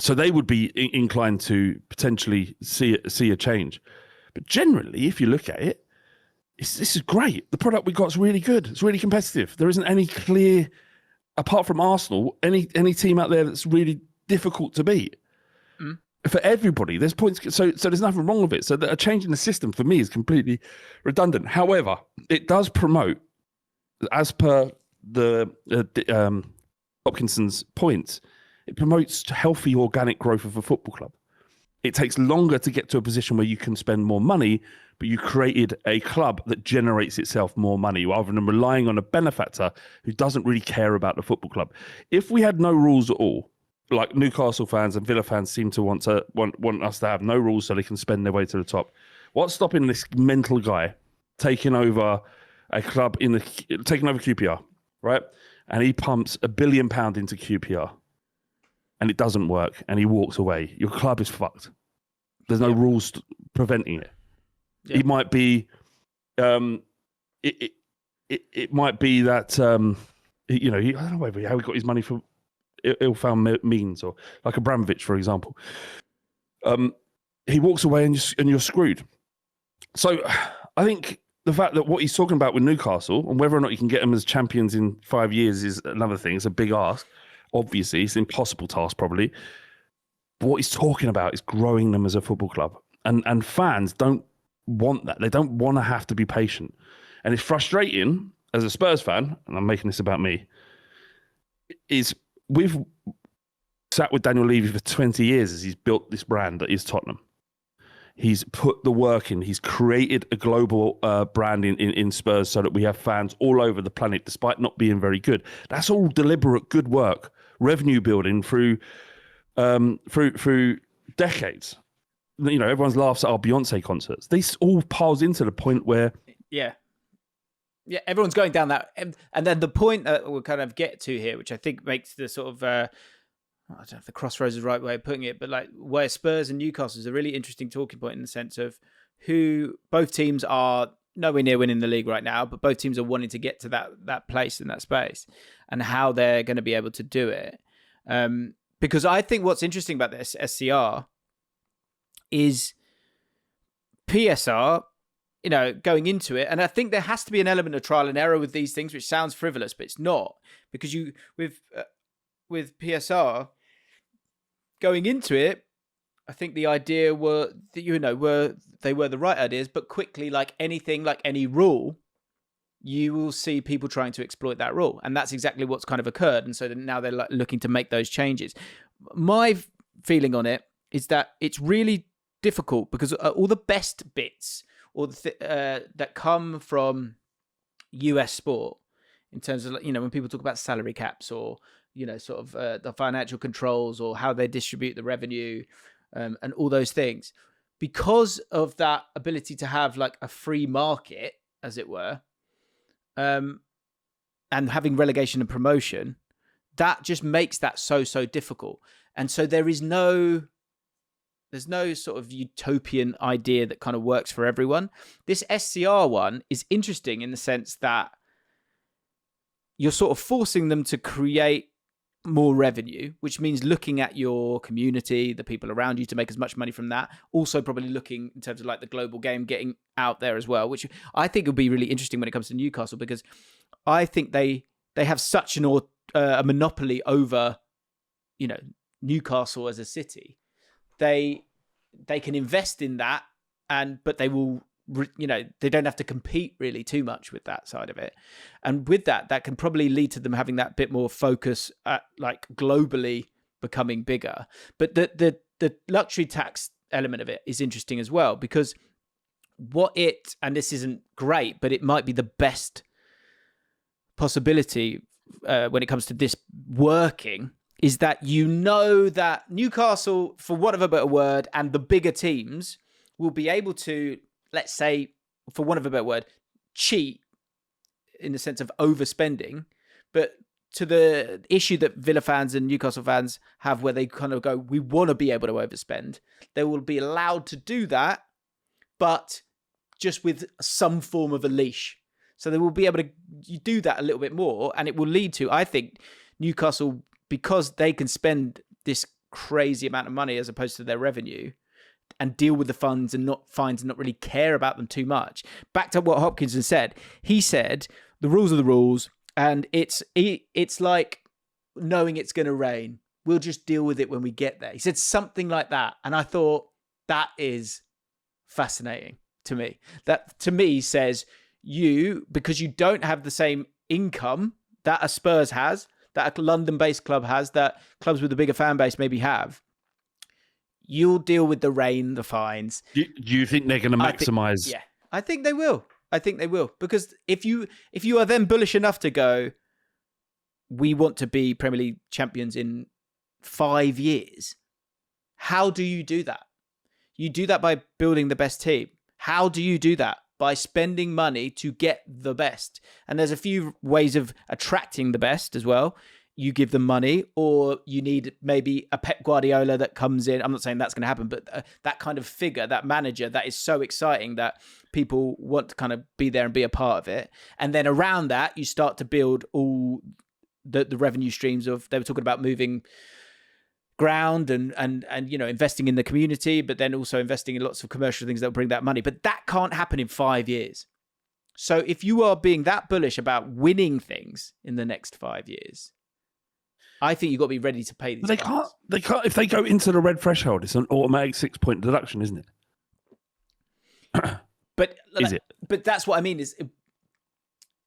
So they would be inclined to potentially see a change. But generally, if you look at it, this is great. The product we got is really good. It's really competitive. There isn't any clear, apart from Arsenal, any team out there that's really difficult to beat. For everybody, there's points. So there's nothing wrong with it. So a change in the system for me is completely redundant. However, it does promote, as per the Hopkinson's points, it promotes healthy, organic growth of a football club. It takes longer to get to a position where you can spend more money, but you created a club that generates itself more money rather than relying on a benefactor who doesn't really care about the football club. If we had no rules at all, like Newcastle fans and Villa fans seem to want us to have no rules so they can spend their way to the top, what's stopping this mental guy taking over a club taking over QPR, right? And he pumps £1 billion into QPR. And it doesn't work, and he walks away. Your club is fucked. There's no rules preventing it. Yeah. It might be, it might be that I don't know how he got his money from ill-found means, or like Abramovich, for example. He walks away, and you're screwed. So I think the fact that what he's talking about with Newcastle, and whether or not you can get them as champions in 5 years, is another thing. It's a big ask. Obviously, it's an impossible task, probably. But what he's talking about is growing them as a football club. And fans don't want that. They don't want to have to be patient. And it's frustrating, as a Spurs fan, and I'm making this about me, is we've sat with Daniel Levy for 20 years as he's built this brand that is Tottenham. He's put the work in. He's created a global brand in Spurs so that we have fans all over the planet, despite not being very good. That's all deliberate good work, revenue building through decades. You know, everyone laughs at our Beyonce concerts. This all piles into the point where everyone's going down that, and then the point that we'll kind of get to here, which I think makes the sort of I don't know if the crossroads is the right way of putting it, but like where Spurs and Newcastle is a really interesting talking point in the sense of who both teams are nowhere near winning the league right now, but both teams are wanting to get to that place in that space, and how they're going to be able to do it. Because I think what's interesting about this SCR is PSR, going into it, and I think there has to be an element of trial and error with these things, which sounds frivolous, but it's not, because with PSR going into it, I think the idea were the right ideas, but quickly, like anything, like any rule, you will see people trying to exploit that rule, and that's exactly what's kind of occurred. And so now they're looking to make those changes. My feeling on it is that it's really difficult because all the best bits, or that come from US sport, in terms of when people talk about salary caps, or sort of the financial controls, or how they distribute the revenue, and all those things, because of that ability to have like a free market, as it were, and having relegation and promotion, that just makes that so difficult. And so there's no sort of utopian idea that kind of works for everyone. This SCR one is interesting in the sense that you're sort of forcing them to create more revenue, which means looking at your community, the people around you, to make as much money from that. Also probably looking in terms of like the global game getting out there as well, which I think will be really interesting when it comes to Newcastle, because I think they have such a monopoly over, Newcastle as a city. They can invest in that, but they will, they don't have to compete really too much with that side of it. And with that can probably lead to them having that bit more focus at like globally becoming bigger. But the luxury tax element of it is interesting as well, because and this isn't great, but it might be the best possibility when it comes to this working, is that that Newcastle, for want of a better word, and the bigger teams will be able to, let's say, for want of a better word, cheat in the sense of overspending. But to the issue that Villa fans and Newcastle fans have, where they kind of go, we want to be able to overspend, they will be allowed to do that, but just with some form of a leash. So they will be able to do that a little bit more, and it will lead to, I think, Newcastle, because they can spend this crazy amount of money as opposed to their revenue, and deal with the funds and not really care about them too much. Back to what Hopkinson said. He said the rules are the rules, and it's like knowing it's going to rain. We'll just deal with it when we get there. He said something like that, and I thought that is fascinating to me. That to me says because you don't have the same income that a Spurs has, that a London-based club has, that clubs with a bigger fan base maybe have, you'll deal with the rain, the fines. Do you think they're going to maximise? Yeah, I think they will. Because if you are then bullish enough to go, we want to be Premier League champions in 5 years, how do you do that? You do that by building the best team. How do you do that? By spending money to get the best. And there's a few ways of attracting the best as well. You give them money, or you need maybe a Pep Guardiola that comes in. I'm not saying that's going to happen, but that kind of figure, that manager that is so exciting that people want to kind of be there and be a part of it. And then around that, you start to build all the revenue streams of, they were talking about moving ground and investing in the community, but then also investing in lots of commercial things that will bring that money. But that can't happen in 5 years. So if you are being that bullish about winning things in the next 5 years, I think you've got to be ready to pay these. They can't. If they go into the red threshold, it's an automatic 6-point deduction, isn't it? But that's what I mean. Is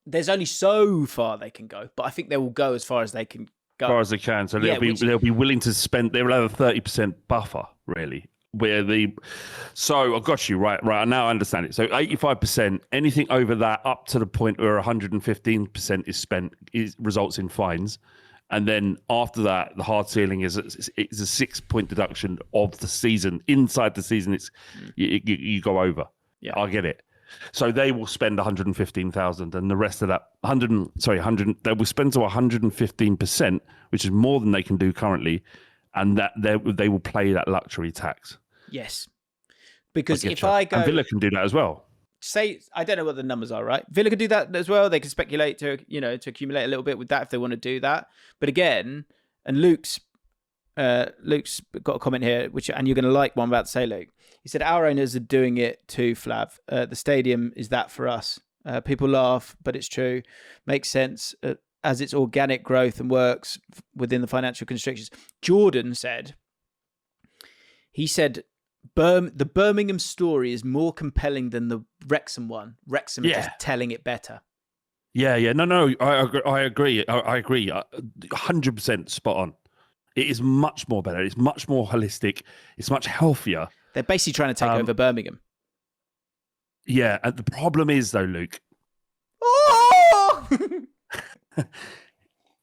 there's only so far they can go, but I think they will go as far as they can go. As far as they can. So they'll be willing to spend. They will have a 30% buffer, really. So I've got you right. Now I understand it. So 85%, anything over that, up to the point where 115% is spent, results in fines. And then after that, the hard ceiling is a 6-point deduction of the season. Inside the season, you go over. Yeah, I get it. So they will spend 115,000, and the rest of that 100. They will spend to 115%, which is more than they can do currently, and that they will pay that luxury tax. Yes, because if I go, and Villa can do that as well. say, I don't know what the numbers are, right? Villa could do that as well. They can speculate to accumulate a little bit with that if they want to do that. But again, and Luke's got a comment here, and you're going to like what I'm about to say, Luke. He said, our owners are doing it too, Flav. The stadium is that for us. People laugh, but it's true. Makes sense as it's organic growth and works within the financial constrictions. Jordan said, the Birmingham story is more compelling than the Wrexham one. Wrexham are just telling it better. Yeah. No, I agree. I agree. 100% spot on. It is much more better. It's much more holistic. It's much healthier. They're basically trying to take over Birmingham. Yeah, and the problem is, though, Luke,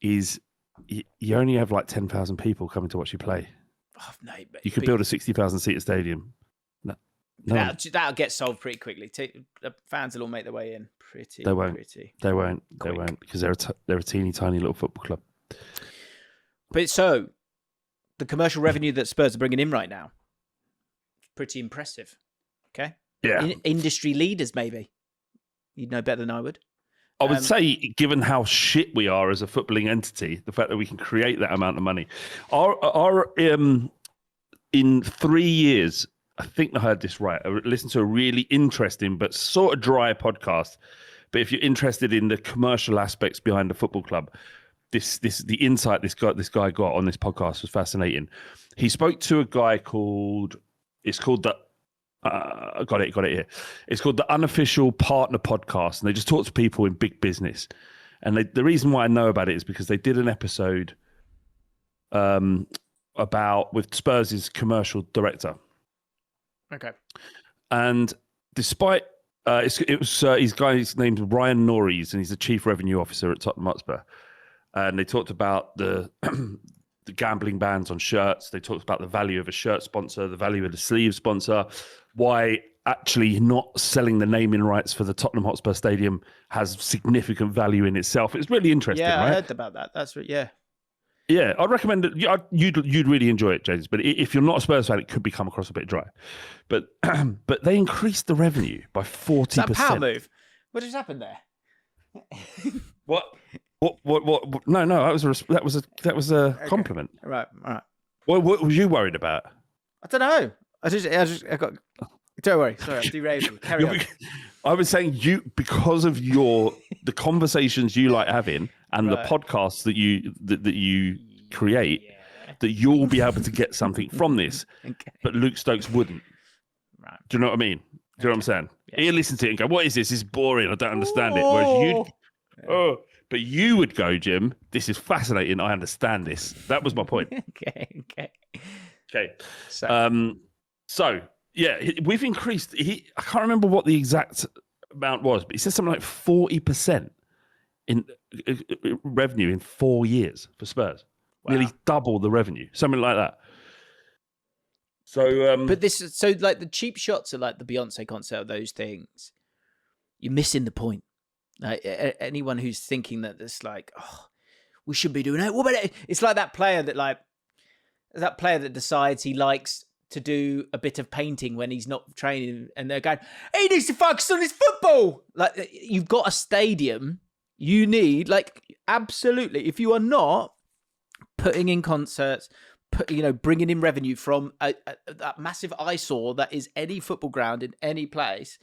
is you only have like 10,000 people coming to watch you play. Oh, no, you could build a 60,000 seater stadium. No. That'll get solved pretty quickly. The fans will all make their way in. They won't because they're a teeny tiny little football club. But so the commercial revenue that Spurs are bringing in right now, pretty impressive. Okay. Yeah. Industry leaders, maybe. You'd know better than I would. I would say, given how shit we are as a footballing entity, the fact that we can create that amount of money, in 3 years, I think I heard this right. I listened to a really interesting but sort of dry podcast. But if you're interested in the commercial aspects behind the football club, the insight this guy got on this podcast was fascinating. He spoke to a guy called I got it here. It's called the Unofficial Partner Podcast, and they just talk to people in big business. And the reason why I know about it is because they did an episode with Spurs' commercial director. Okay. And despite his guy's name's Ryan Norries, and he's the chief revenue officer at Tottenham Hotspur. And they talked about the gambling bans on shirts. They talked about the value of a shirt sponsor, the value of the sleeve sponsor, why actually not selling the naming rights for the Tottenham Hotspur Stadium has significant value in itself. It's really interesting, right? Yeah, I heard about that. That's right, yeah. Yeah, I'd recommend it. You'd really enjoy it, James. But if you're not a Spurs fan, it could become across a bit dry. But they increased the revenue by 40%. Is that a power move? What just happened there? What? No, that was a compliment. Right. What was you worried about? I don't know. I got. Don't worry. Sorry, I'm derailed you. Carry on. I was saying because of the conversations you like having and the podcasts that you create, that you'll be able to get something from this. Okay. But Luke Stokes wouldn't. Right. Do you know what I mean? Do you know what I'm saying? Yeah. He'll listen to it and go, "What is this? This is boring. I don't understand it." Whereas but you would go, Jim, "This is fascinating. I understand this." That was my point. Okay. So yeah, we've increased. I can't remember what the exact amount was, but he said something like 40% in revenue in 4 years for Spurs. Wow. Nearly double the revenue, something like that. So, but like the cheap shots are like the Beyonce concert of those things. You're missing the point. Like, anyone who's thinking that it's like, we should be doing it. What about it? It's like that player that decides he likes to do a bit of painting when he's not training, and they're going, he needs to focus on his football. Like, you've got a stadium. You need, like, absolutely. If you are not putting in concerts, bringing in revenue from that massive eyesore that is any football ground in any place,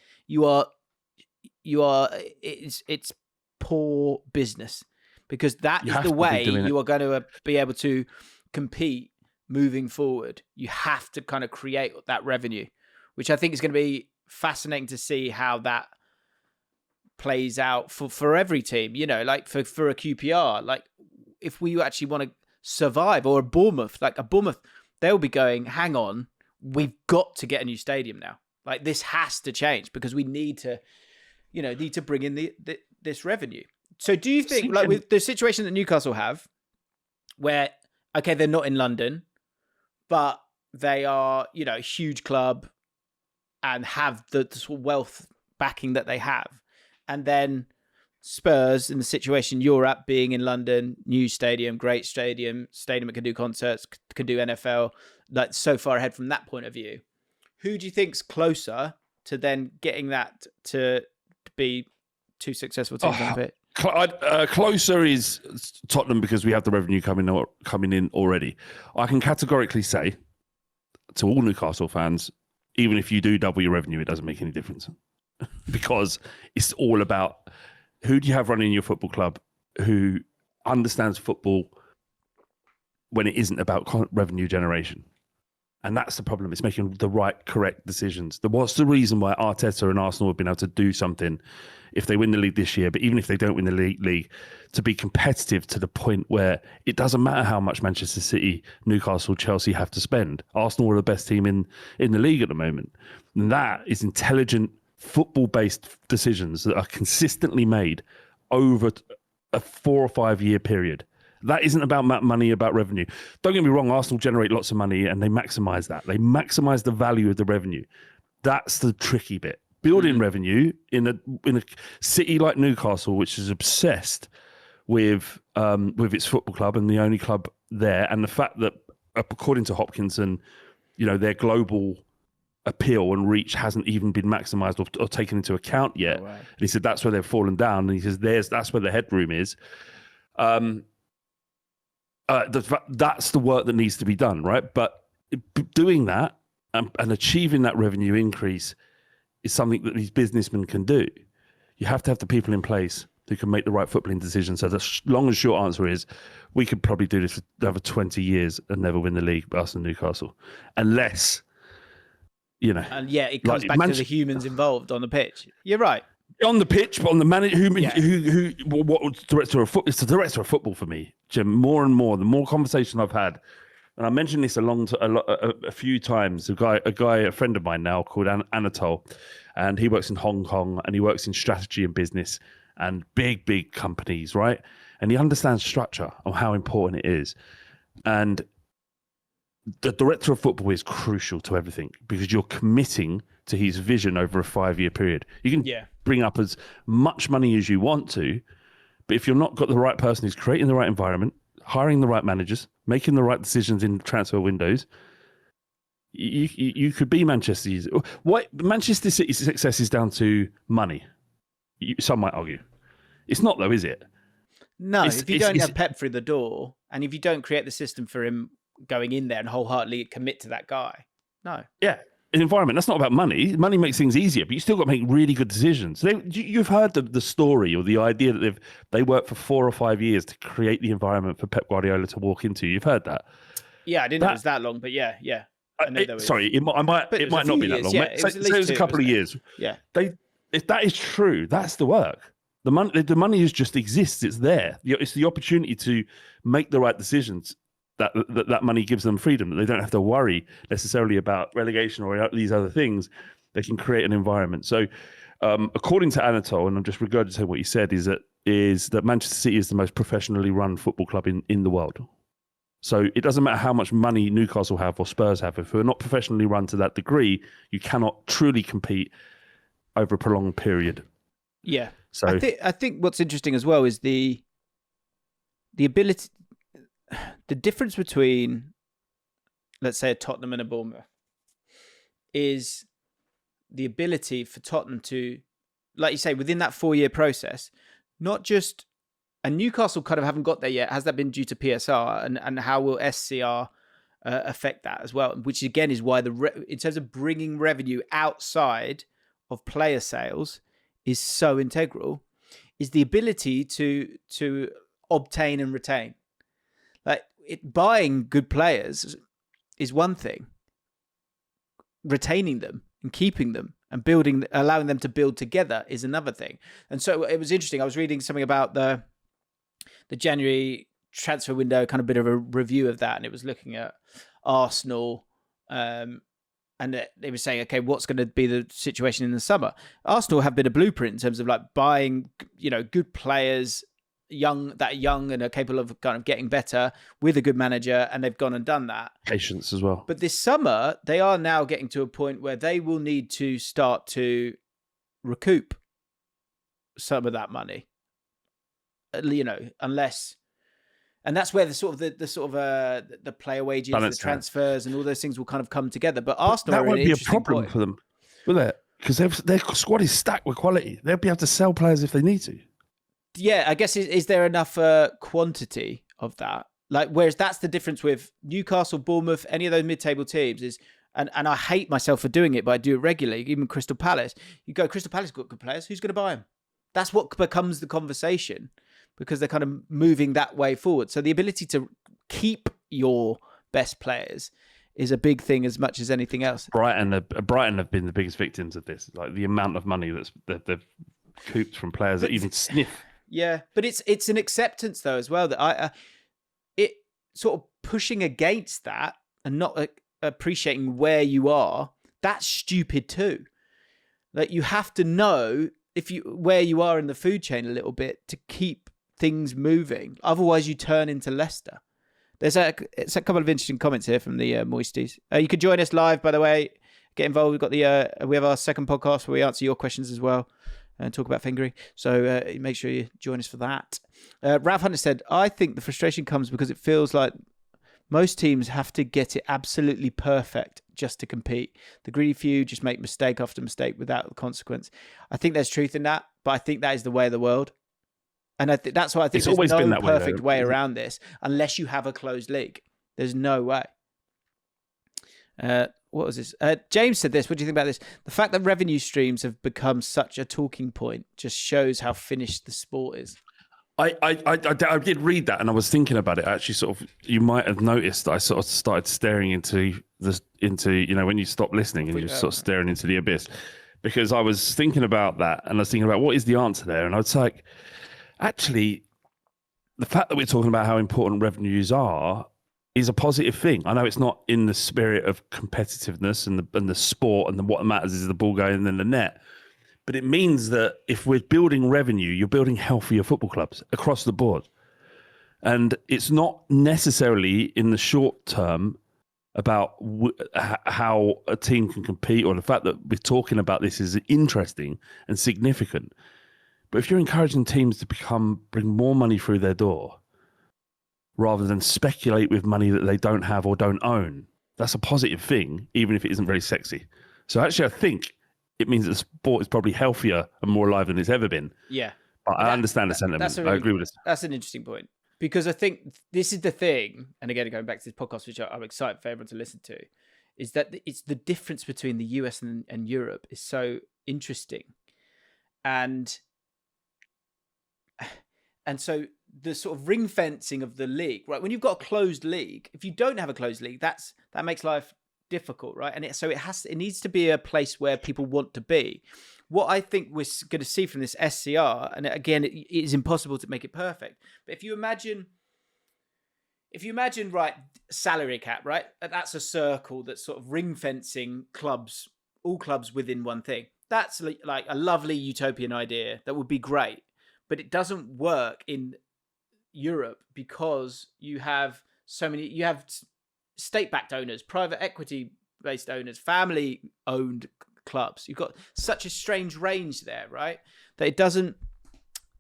it's poor business, because that is the way you are going to be able to compete moving forward. You have to kind of create that revenue, which I think is going to be fascinating to see how that plays out for every team, like for a QPR, like if we actually want to survive, or a Bournemouth, they'll be going, hang on, we've got to get a new stadium now. Like, this has to change because we need to bring in this revenue. So do you think, like with the situation that Newcastle have, where, okay, they're not in London, but they are, a huge club and have the sort of wealth backing that they have. And then Spurs, in the situation you're at, being in London, new stadium, great stadium that can do concerts, can do NFL, like so far ahead from that point of view. Who do you think's closer to then getting that to be two successful teams on the pitch? Closer is Tottenham because we have the revenue coming in already. I can categorically say to all Newcastle fans, even if you do double your revenue, it doesn't make any difference because it's all about who do you have running your football club who understands football when it isn't about revenue generation. And that's the problem. It's making the right, correct decisions. What's the reason why Arteta and Arsenal have been able to do something if they win the league this year, but even if they don't win the league, to be competitive to the point where it doesn't matter how much Manchester City, Newcastle, Chelsea have to spend. Arsenal are the best team in the league at the moment. And that is intelligent, football-based decisions that are consistently made over a 4 or 5 year period. That isn't about money, about revenue. Don't get me wrong, Arsenal generate lots of money and they maximise that. They maximise the value of the revenue. That's the tricky bit. Building revenue in a city like Newcastle, which is obsessed with its football club and the only club there, and the fact that, according to Hopkinson, their global appeal and reach hasn't even been maximised or taken into account yet. Oh, wow. And he said that's where they've fallen down. And he says that's where the headroom is. That's the work that needs to be done, right? But doing that and achieving that revenue increase is something that these businessmen can do. You have to have the people in place who can make the right footballing decisions. So the long and short answer is we could probably do this for another 20 years and never win the league, us and Newcastle, unless, And yeah, it comes back to the humans involved on the pitch. You're right. On the pitch, but on the manager, what's the director of football? It's the director of football for me, Jim. More and more, the more conversation I've had, and I mentioned this a few times. A friend of mine now called Anatole, and he works in Hong Kong and he works in strategy and business and big companies, right? And he understands structure and how important it is. And the director of football is crucial to everything because you're committing to his vision over a 5 year period. You can bring up as much money as you want to, but if you're not got the right person who's creating the right environment, hiring the right managers, making the right decisions in transfer windows, you could be Manchester City. What Manchester City's success is down to money. Some might argue. It's not though, is it? No, if you don't have Pep through the door and if you don't create the system for him going in there and wholeheartedly commit to that guy, no. Yeah. An environment, that's not about money. Money makes things easier, but you still got to make really good decisions. You've heard the story or the idea that they worked for 4 or 5 years to create the environment for Pep Guardiola to walk into. You've heard that. Yeah, I didn't know it was that long, but yeah. I know it might not be that long. Yeah, say it was a couple of years. Yeah. If that is true, that's the work. The money just exists. It's there. It's the opportunity to make the right decisions. That money gives them freedom, that they don't have to worry necessarily about relegation or these other things. They can create an environment. So according to Anatole, and I'm just regurgitating what he said, is that Manchester City is the most professionally run football club in the world. So it doesn't matter how much money Newcastle have or Spurs have. If we're not professionally run to that degree, you cannot truly compete over a prolonged period. Yeah. So I think what's interesting as well is the ability... The difference between, let's say, a Tottenham and a Bournemouth is the ability for Tottenham to, like you say, within that 4 year process, not just, and Newcastle kind of haven't got there yet. Has that been due to PSR and how will SCR affect that as well? Which again is why in terms of bringing revenue outside of player sales is so integral, is the ability to obtain and retain. Buying good players is one thing. Retaining them and keeping them and allowing them to build together is another thing. And so it was interesting. I was reading something about the January transfer window, kind of bit of a review of that, and it was looking at Arsenal, and they were saying, okay, what's going to be the situation in the summer? Arsenal have been a blueprint in terms of buying, good players. Young and are capable of kind of getting better with a good manager, and they've gone and done that. Patience as well. But this summer, they are now getting to a point where they will need to start to recoup some of that money. Unless, and that's where the player wages, the transfers, and all those things will kind of come together. But Arsenal, that won't be a problem for them, will it? because their squad is stacked with quality. They'll be able to sell players if they need to. Yeah, I guess is there enough quantity of that? Like, whereas that's the difference with Newcastle, Bournemouth, any of those mid-table teams is, and I hate myself for doing it, but I do it regularly. Even Crystal Palace, you go, Crystal Palace got good players. Who's going to buy them? That's what becomes the conversation because they're kind of moving that way forward. So the ability to keep your best players is a big thing as much as anything else. Brighton have been the biggest victims of this. Like the amount of money that they've cooped from players that even sniff. Yeah, but it's an acceptance though as well that it sort of pushing against that and not appreciating where you are. That's stupid too. Like you have to know where you are in the food chain a little bit to keep things moving. Otherwise, you turn into Leicester. It's a couple of interesting comments here from the Moisties. You could join us live, by the way. Get involved. We've got we have our second podcast where we answer your questions as well and talk about fingering. So make sure you join us for that. Ralph Hunter said, I think the frustration comes because it feels like most teams have to get it absolutely perfect just to compete. The greedy few just make mistake after mistake without consequence. I think there's truth in that, but I think that is the way of the world. And that's why I think there's no perfect way around this unless you have a closed league. There's no way. What was this? James said this. What do you think about this? The fact that revenue streams have become such a talking point just shows how finished the sport is. I did read that and I was thinking about it. Actually, sort of, you might have noticed that I sort of started staring into when you stop listening and you're sort of staring into the abyss, because I was thinking about that and I was thinking about what is the answer there, and I was like, actually, the fact that we're talking about how important revenues are is a positive thing. I know it's not in the spirit of competitiveness and the sport, and what matters is the ball going in the net. But it means that if we're building revenue, you're building healthier football clubs across the board. And it's not necessarily in the short term about how a team can compete, or the fact that we're talking about this is interesting and significant. But if you're encouraging teams to bring more money through their door rather than speculate with money that they don't have or don't own, that's a positive thing, even if it isn't very sexy. So actually, I think it means that the sport is probably healthier and more alive than it's ever been. Yeah. But I understand the sentiment. I agree with this. That's an interesting point. Because I think this is the thing, and again, going back to this podcast, which I'm excited for everyone to listen to, is that it's the difference between the US and Europe is so interesting. And so the sort of ring fencing of the league, right? When you've got a closed league, if you don't have a closed league, that makes life difficult, right? And it needs to be a place where people want to be. What I think we're going to see from this SCR, and again, it is impossible to make it perfect, but if you imagine, right, salary cap, right? That's a circle that's sort of ring fencing clubs, all clubs within one thing. That's like a lovely utopian idea that would be great. But it doesn't work in Europe because you have state-backed owners, private equity-based owners, family-owned clubs. You've got such a strange range there, right? That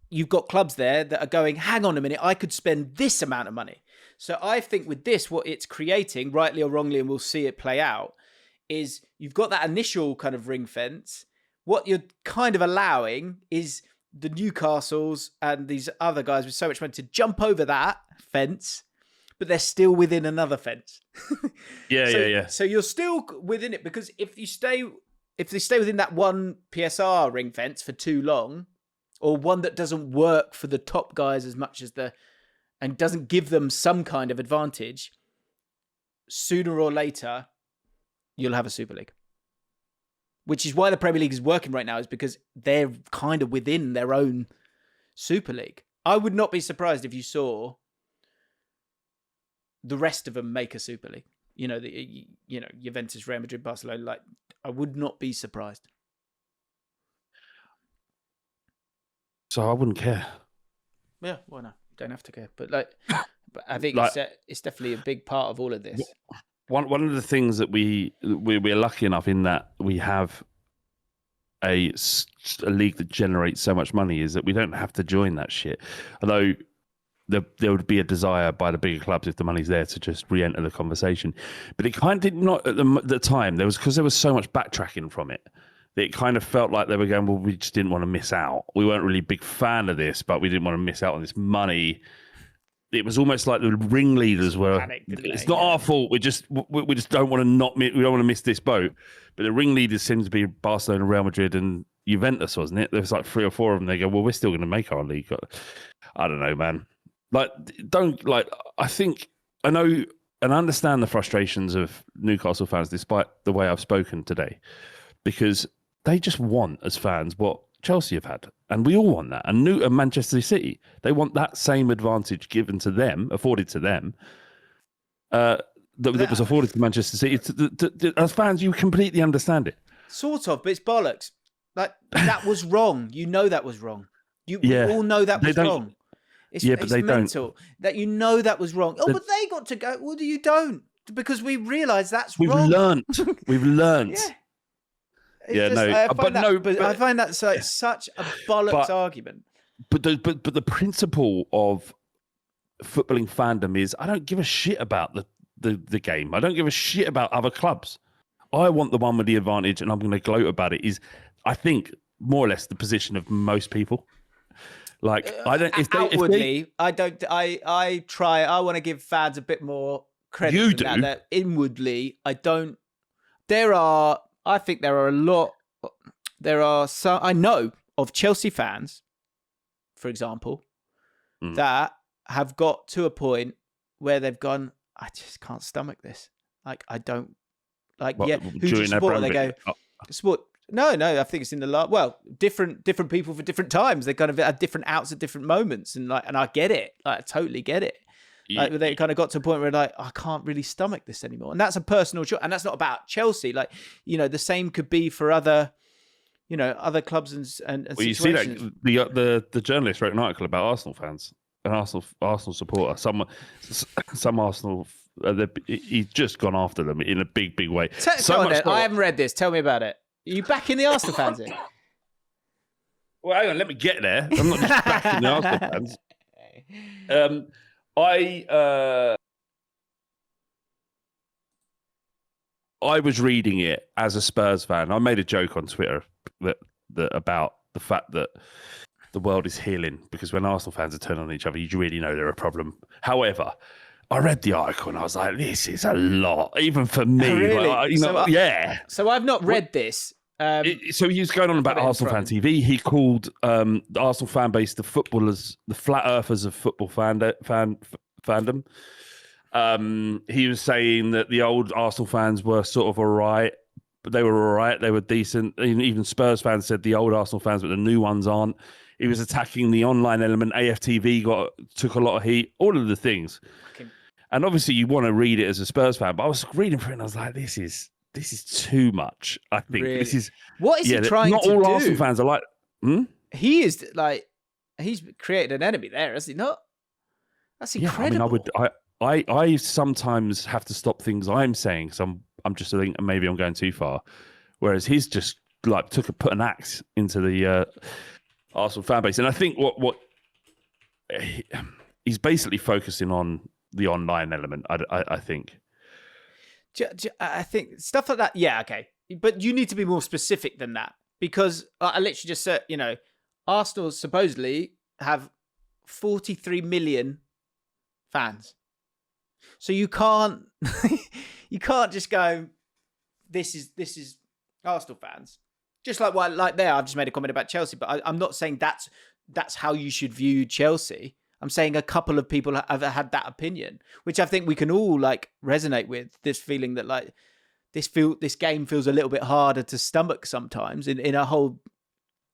you've got clubs there that are going, hang on a minute, I could spend this amount of money. So I think with this, what it's creating, rightly or wrongly, and we'll see it play out, is you've got that initial kind of ring fence. What you're kind of allowing is the Newcastles and these other guys with so much money to jump over that fence, but they're still within another fence. Yeah. So you're still within it, because if they stay within that one PSR ring fence for too long, or one that doesn't work for the top guys as much as and doesn't give them some kind of advantage, sooner or later, you'll have a Super League. Which is why the Premier League is working right now, is because they're kind of within their own Super League. I would not be surprised if you saw the rest of them make a Super League. Juventus, Real Madrid, Barcelona. Like, I would not be surprised. So I wouldn't care. Yeah, why not? You don't have to care. But I think it's definitely a big part of all of this. One of the things that we're lucky enough in that we have a league that generates so much money is that we don't have to join that shit. Although there would be a desire by the bigger clubs, if the money's there, to just re-enter the conversation. But it kind of did not at the time. Because there was so much backtracking from it. it kind of felt like they were going, well, we just didn't want to miss out. We weren't really a big fan of this, but we didn't want to miss out on this money. It was almost like the ringleaders were. It's not our fault. We just don't want to we don't want to miss this boat. But the ringleaders seemed to be Barcelona, Real Madrid, and Juventus, wasn't it? There was like 3 or 4 of them. They go, well, we're still going to make our league. I don't know, man. I think I know and understand the frustrations of Newcastle fans, despite the way I've spoken today, because they just want, as fans, what Chelsea have had. And we all want that. And Manchester City, they want that same advantage given to them, afforded to them, that was afforded to Manchester City. As fans, you completely understand it. Sort of, but it's bollocks. Like, that was wrong. You know that was wrong. We all know that was wrong. It's they mental don't. That you know that was wrong. Oh, but they got to go. Well, you don't, because we realise that's wrong. We've learnt. Yeah. I find that such a bollocks argument. But the principle of footballing fandom is, I don't give a shit about the game. I don't give a shit about other clubs. I want the one with the advantage, and I'm going to gloat about it. Is, I think, more or less the position of most people. Like, I don't. I try. I want to give fans a bit more credit. You do. That inwardly, I don't. I think there are a lot. There are some. I know of Chelsea fans, for example, that have got to a point where they've gone, I just can't stomach this. Like, I don't. Like, who do you support? And they go, support. No, I think it's in the last. Well, different people for different times. They kind of had different outs at different moments, and I get it. Like, I totally get it. Like, they kind of got to a point where, like, I can't really stomach this anymore, and that's a personal choice. And that's not about Chelsea. Like, the same could be for other clubs and well, situations. You see that the journalist wrote an article about Arsenal fans, an Arsenal supporter. Some Arsenal. He's just gone after them in a big way. I haven't read this. Tell me about it. Are you backing the Arsenal fans in? Well, hang on, let me get there. I'm not just backing the Arsenal fans. I was reading it as a Spurs fan. I made a joke on Twitter that about the fact that the world is healing, because when Arsenal fans are turning on each other, you really know they're a problem. However, I read the article and I was like, this is a lot, even for me. Really? Like, So I've not read this. So he was going on about Arsenal Fan TV. He called the Arsenal fan base the footballers, the flat earthers of football fandom. He was saying that the old Arsenal fans were sort of all right, but they were all right. They were decent. Even Spurs fans said the old Arsenal fans, but the new ones aren't. He was attacking the online element. AFTV took a lot of heat. All of the things. Okay. And obviously, you want to read it as a Spurs fan, but I was reading through it and I was like, this is too much. I think this is what is he trying to do? Not all Arsenal fans are like. He is like, he's created an enemy there, has he not? That's incredible. Yeah, I sometimes have to stop things I'm saying. So I'm just thinking maybe I'm going too far. Whereas he's just like put an axe into the Arsenal fan base, and I think what he's basically focusing on the online element. I think. I think stuff like that. Yeah, okay, but you need to be more specific than that, because I literally just said, Arsenal supposedly have 43 million fans, so you can't just go, this is Arsenal fans. Just like there, I've just made a comment about Chelsea, but I'm not saying that's how you should view Chelsea. I'm saying a couple of people have had that opinion, which I think we can all like resonate with. This feeling that like this game feels a little bit harder to stomach sometimes in a whole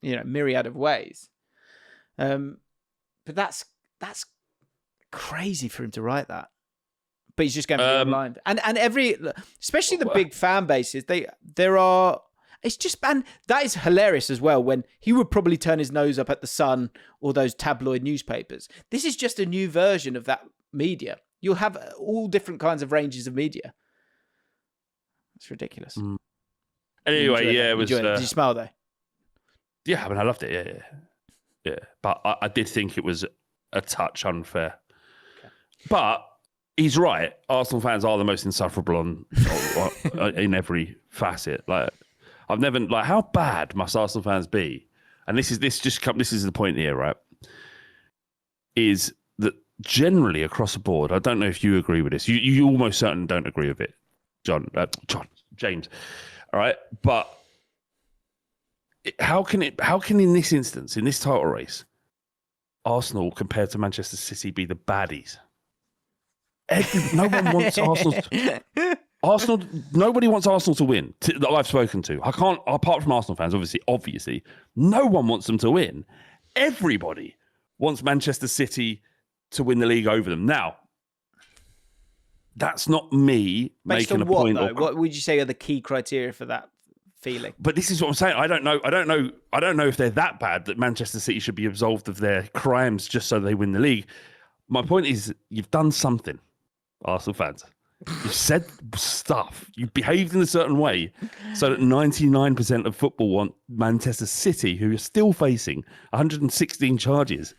myriad of ways. But that's crazy for him to write that. But he's just going online, and especially the big fan bases. There are. It's just, and that is hilarious as well, when he would probably turn his nose up at the Sun or those tabloid newspapers. This is just a new version of that media. You'll have all different kinds of ranges of media. It's ridiculous. Anyway, yeah, it was. Did you smile though? Yeah, I mean, I loved it. Yeah. But I did think it was a touch unfair. Okay. But he's right. Arsenal fans are the most insufferable in every facet. Like, I've never like how bad must Arsenal fans be? And this is the point here, right? Is that generally across the board? I don't know if you agree with this. You almost certainly don't agree with it, James. All right, but how can in this instance, in this title race, Arsenal compared to Manchester City be the baddies? No one wants Arsenal. Nobody wants Arsenal to win that I've spoken to. I can't, apart from Arsenal fans, obviously, no one wants them to win. Everybody wants Manchester City to win the league over them. Now, that's not me making a point. What would you say are the key criteria for that feeling? But this is what I'm saying. I don't know if they're that bad that Manchester City should be absolved of their crimes just so they win the league. My point is, you've done something, Arsenal fans. You've said stuff. You've behaved in a certain way so that 99% of football want Manchester City, who are still facing 116 charges.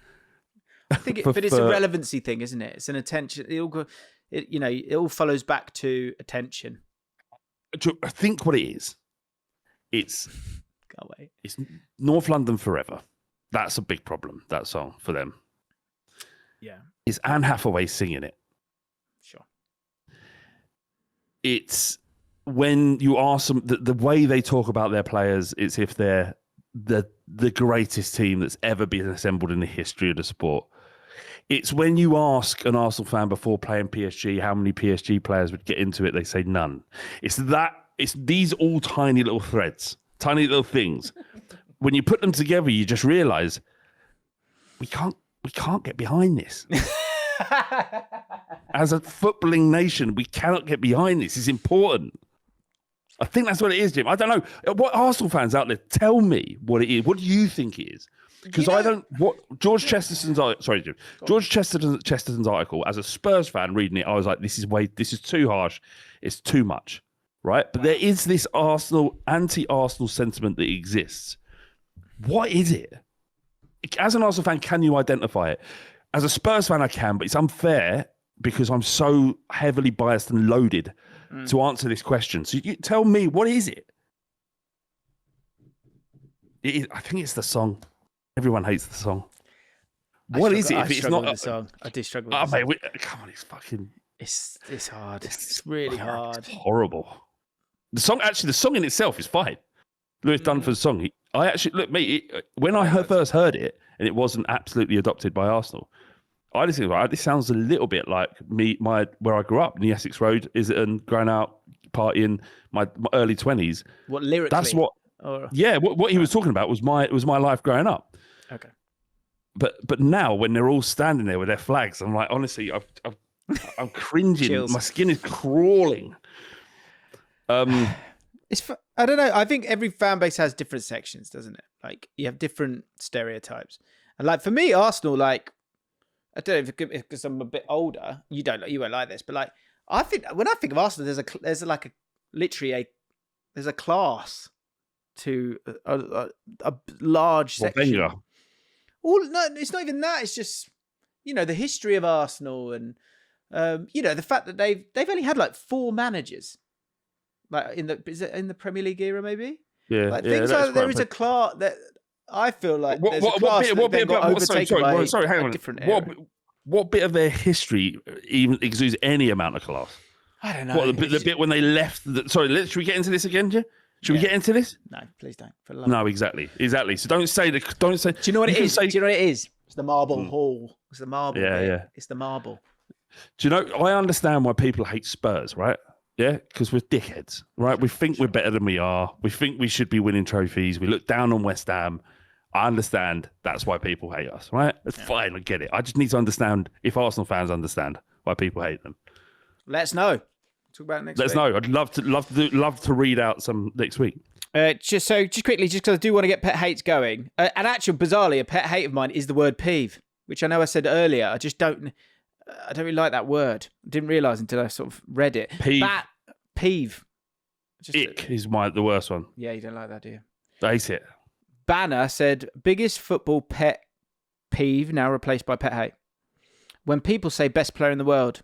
I think but it's a relevancy thing, isn't it? It's an attention. It all follows back to attention. I think what it is, it's North London Forever. That's a big problem, that song, for them. Yeah. Is Anne Hathaway singing it? Sure. It's when you ask them, the way they talk about their players, it's if they're the greatest team that's ever been assembled in the history of the sport. It's when you ask an Arsenal fan before playing PSG how many PSG players would get into it, they say none. It's these all tiny little threads, tiny little things. When you put them together, you just realise we can't get behind this. As a footballing nation, we cannot get behind this. It's important. I think that's what it is, Jim. I don't know. What Arsenal fans out there, tell me what it is. What do you think it is? Because I don't. What George Chesterton's article, as a Spurs fan reading it, I was like, this is too harsh. It's too much, right? But there is this anti-Arsenal sentiment that exists. What is it? As an Arsenal fan, can you identify it? As a Spurs fan, I can, but it's unfair because I'm so heavily biased and loaded to answer this question. So you tell me, what is it? I think it's the song. Everyone hates the song. What is it if it's not the song? I do struggle with the song. Come on, it's fucking... It's hard. It's really hard. It's horrible. The song in itself is fine. Lewis Dunford's song. When I first heard it, and it wasn't absolutely adopted by Arsenal, I just think, right, this sounds a little bit like where I grew up, in the Essex Road, and growing out, partying, my early 20s. What lyrically? That's what. Yeah, what he was talking about was my life growing up. Okay. But now when they're all standing there with their flags, I'm like, honestly, I'm cringing. Chills. My skin is crawling. I don't know. I think every fan base has different sections, doesn't it? Like you have different stereotypes. And like for me, Arsenal, like I don't know if because I'm a bit older, you won't like this, but like I think when I think of Arsenal, there's a class to a large section. No, it's not even that. It's just the history of Arsenal and the fact that they've only had like 4 managers. Like is it in the Premier League era, maybe? Yeah. Like things like there is a class that I feel like there's a class that then got overtaken by a different era. What bit of their history even exudes any amount of class? I don't know. What the bit when they left? Should we get into this again, Jim? Should we get into this? No, please don't. No, exactly. So don't say. Do you know what it is? Do you know what it is? It's the marble hall. It's the marble. Yeah. It's the marble. Do you know? I understand why people hate Spurs, right? Yeah, because we're dickheads, right? We think we're better than we are. We think we should be winning trophies. We look down on West Ham. I understand that's why people hate us, right? It's fine. I get it. I just need to understand if Arsenal fans understand why people hate them. Let us know. Talk about it next week. Let us know. I'd love to read out some next week. Just quickly, just because I do want to get pet hates going. And actually, bizarrely, a pet hate of mine is the word peeve, which I know I said earlier. I don't really like that word. I didn't realise until I sort of read it. Peeve. Ick is the worst one. Yeah, you don't like that, do you? I hate it. Banner said, biggest football pet peeve, now replaced by pet hate. When people say best player in the world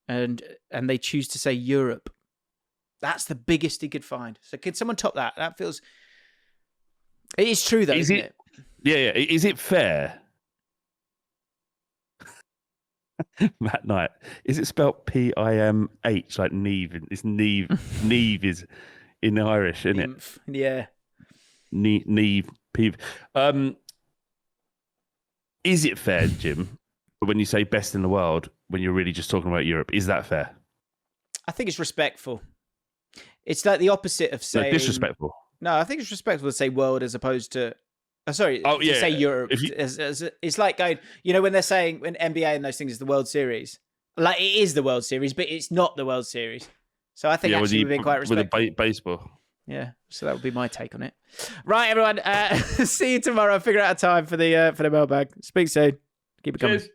and they choose to say Europe. That's the biggest he could find. So could someone top that? That feels... It is true, though, isn't it? Yeah. Is it fair? Matt Knight. Is it spelled Pimh, like Neve? It's Neve. Neve is in Irish, isn't it? Yeah. Neve. Peeve. Is it fair, Jim, when you say best in the world, when you're really just talking about Europe? Is that fair? I think it's respectful. It's like the opposite of saying... No, disrespectful. No, I think it's respectful to say world as opposed to... to say Europe. It's like going... when they're saying when NBA and those things is the World Series. Like, it is the World Series, but it's not the World Series. So I think actually we've been quite respectful. With baseball. Yeah, so that would be my take on it. Right, everyone. See you tomorrow. Figure out a time for the mailbag. Speak soon. Keep it coming. Cheers.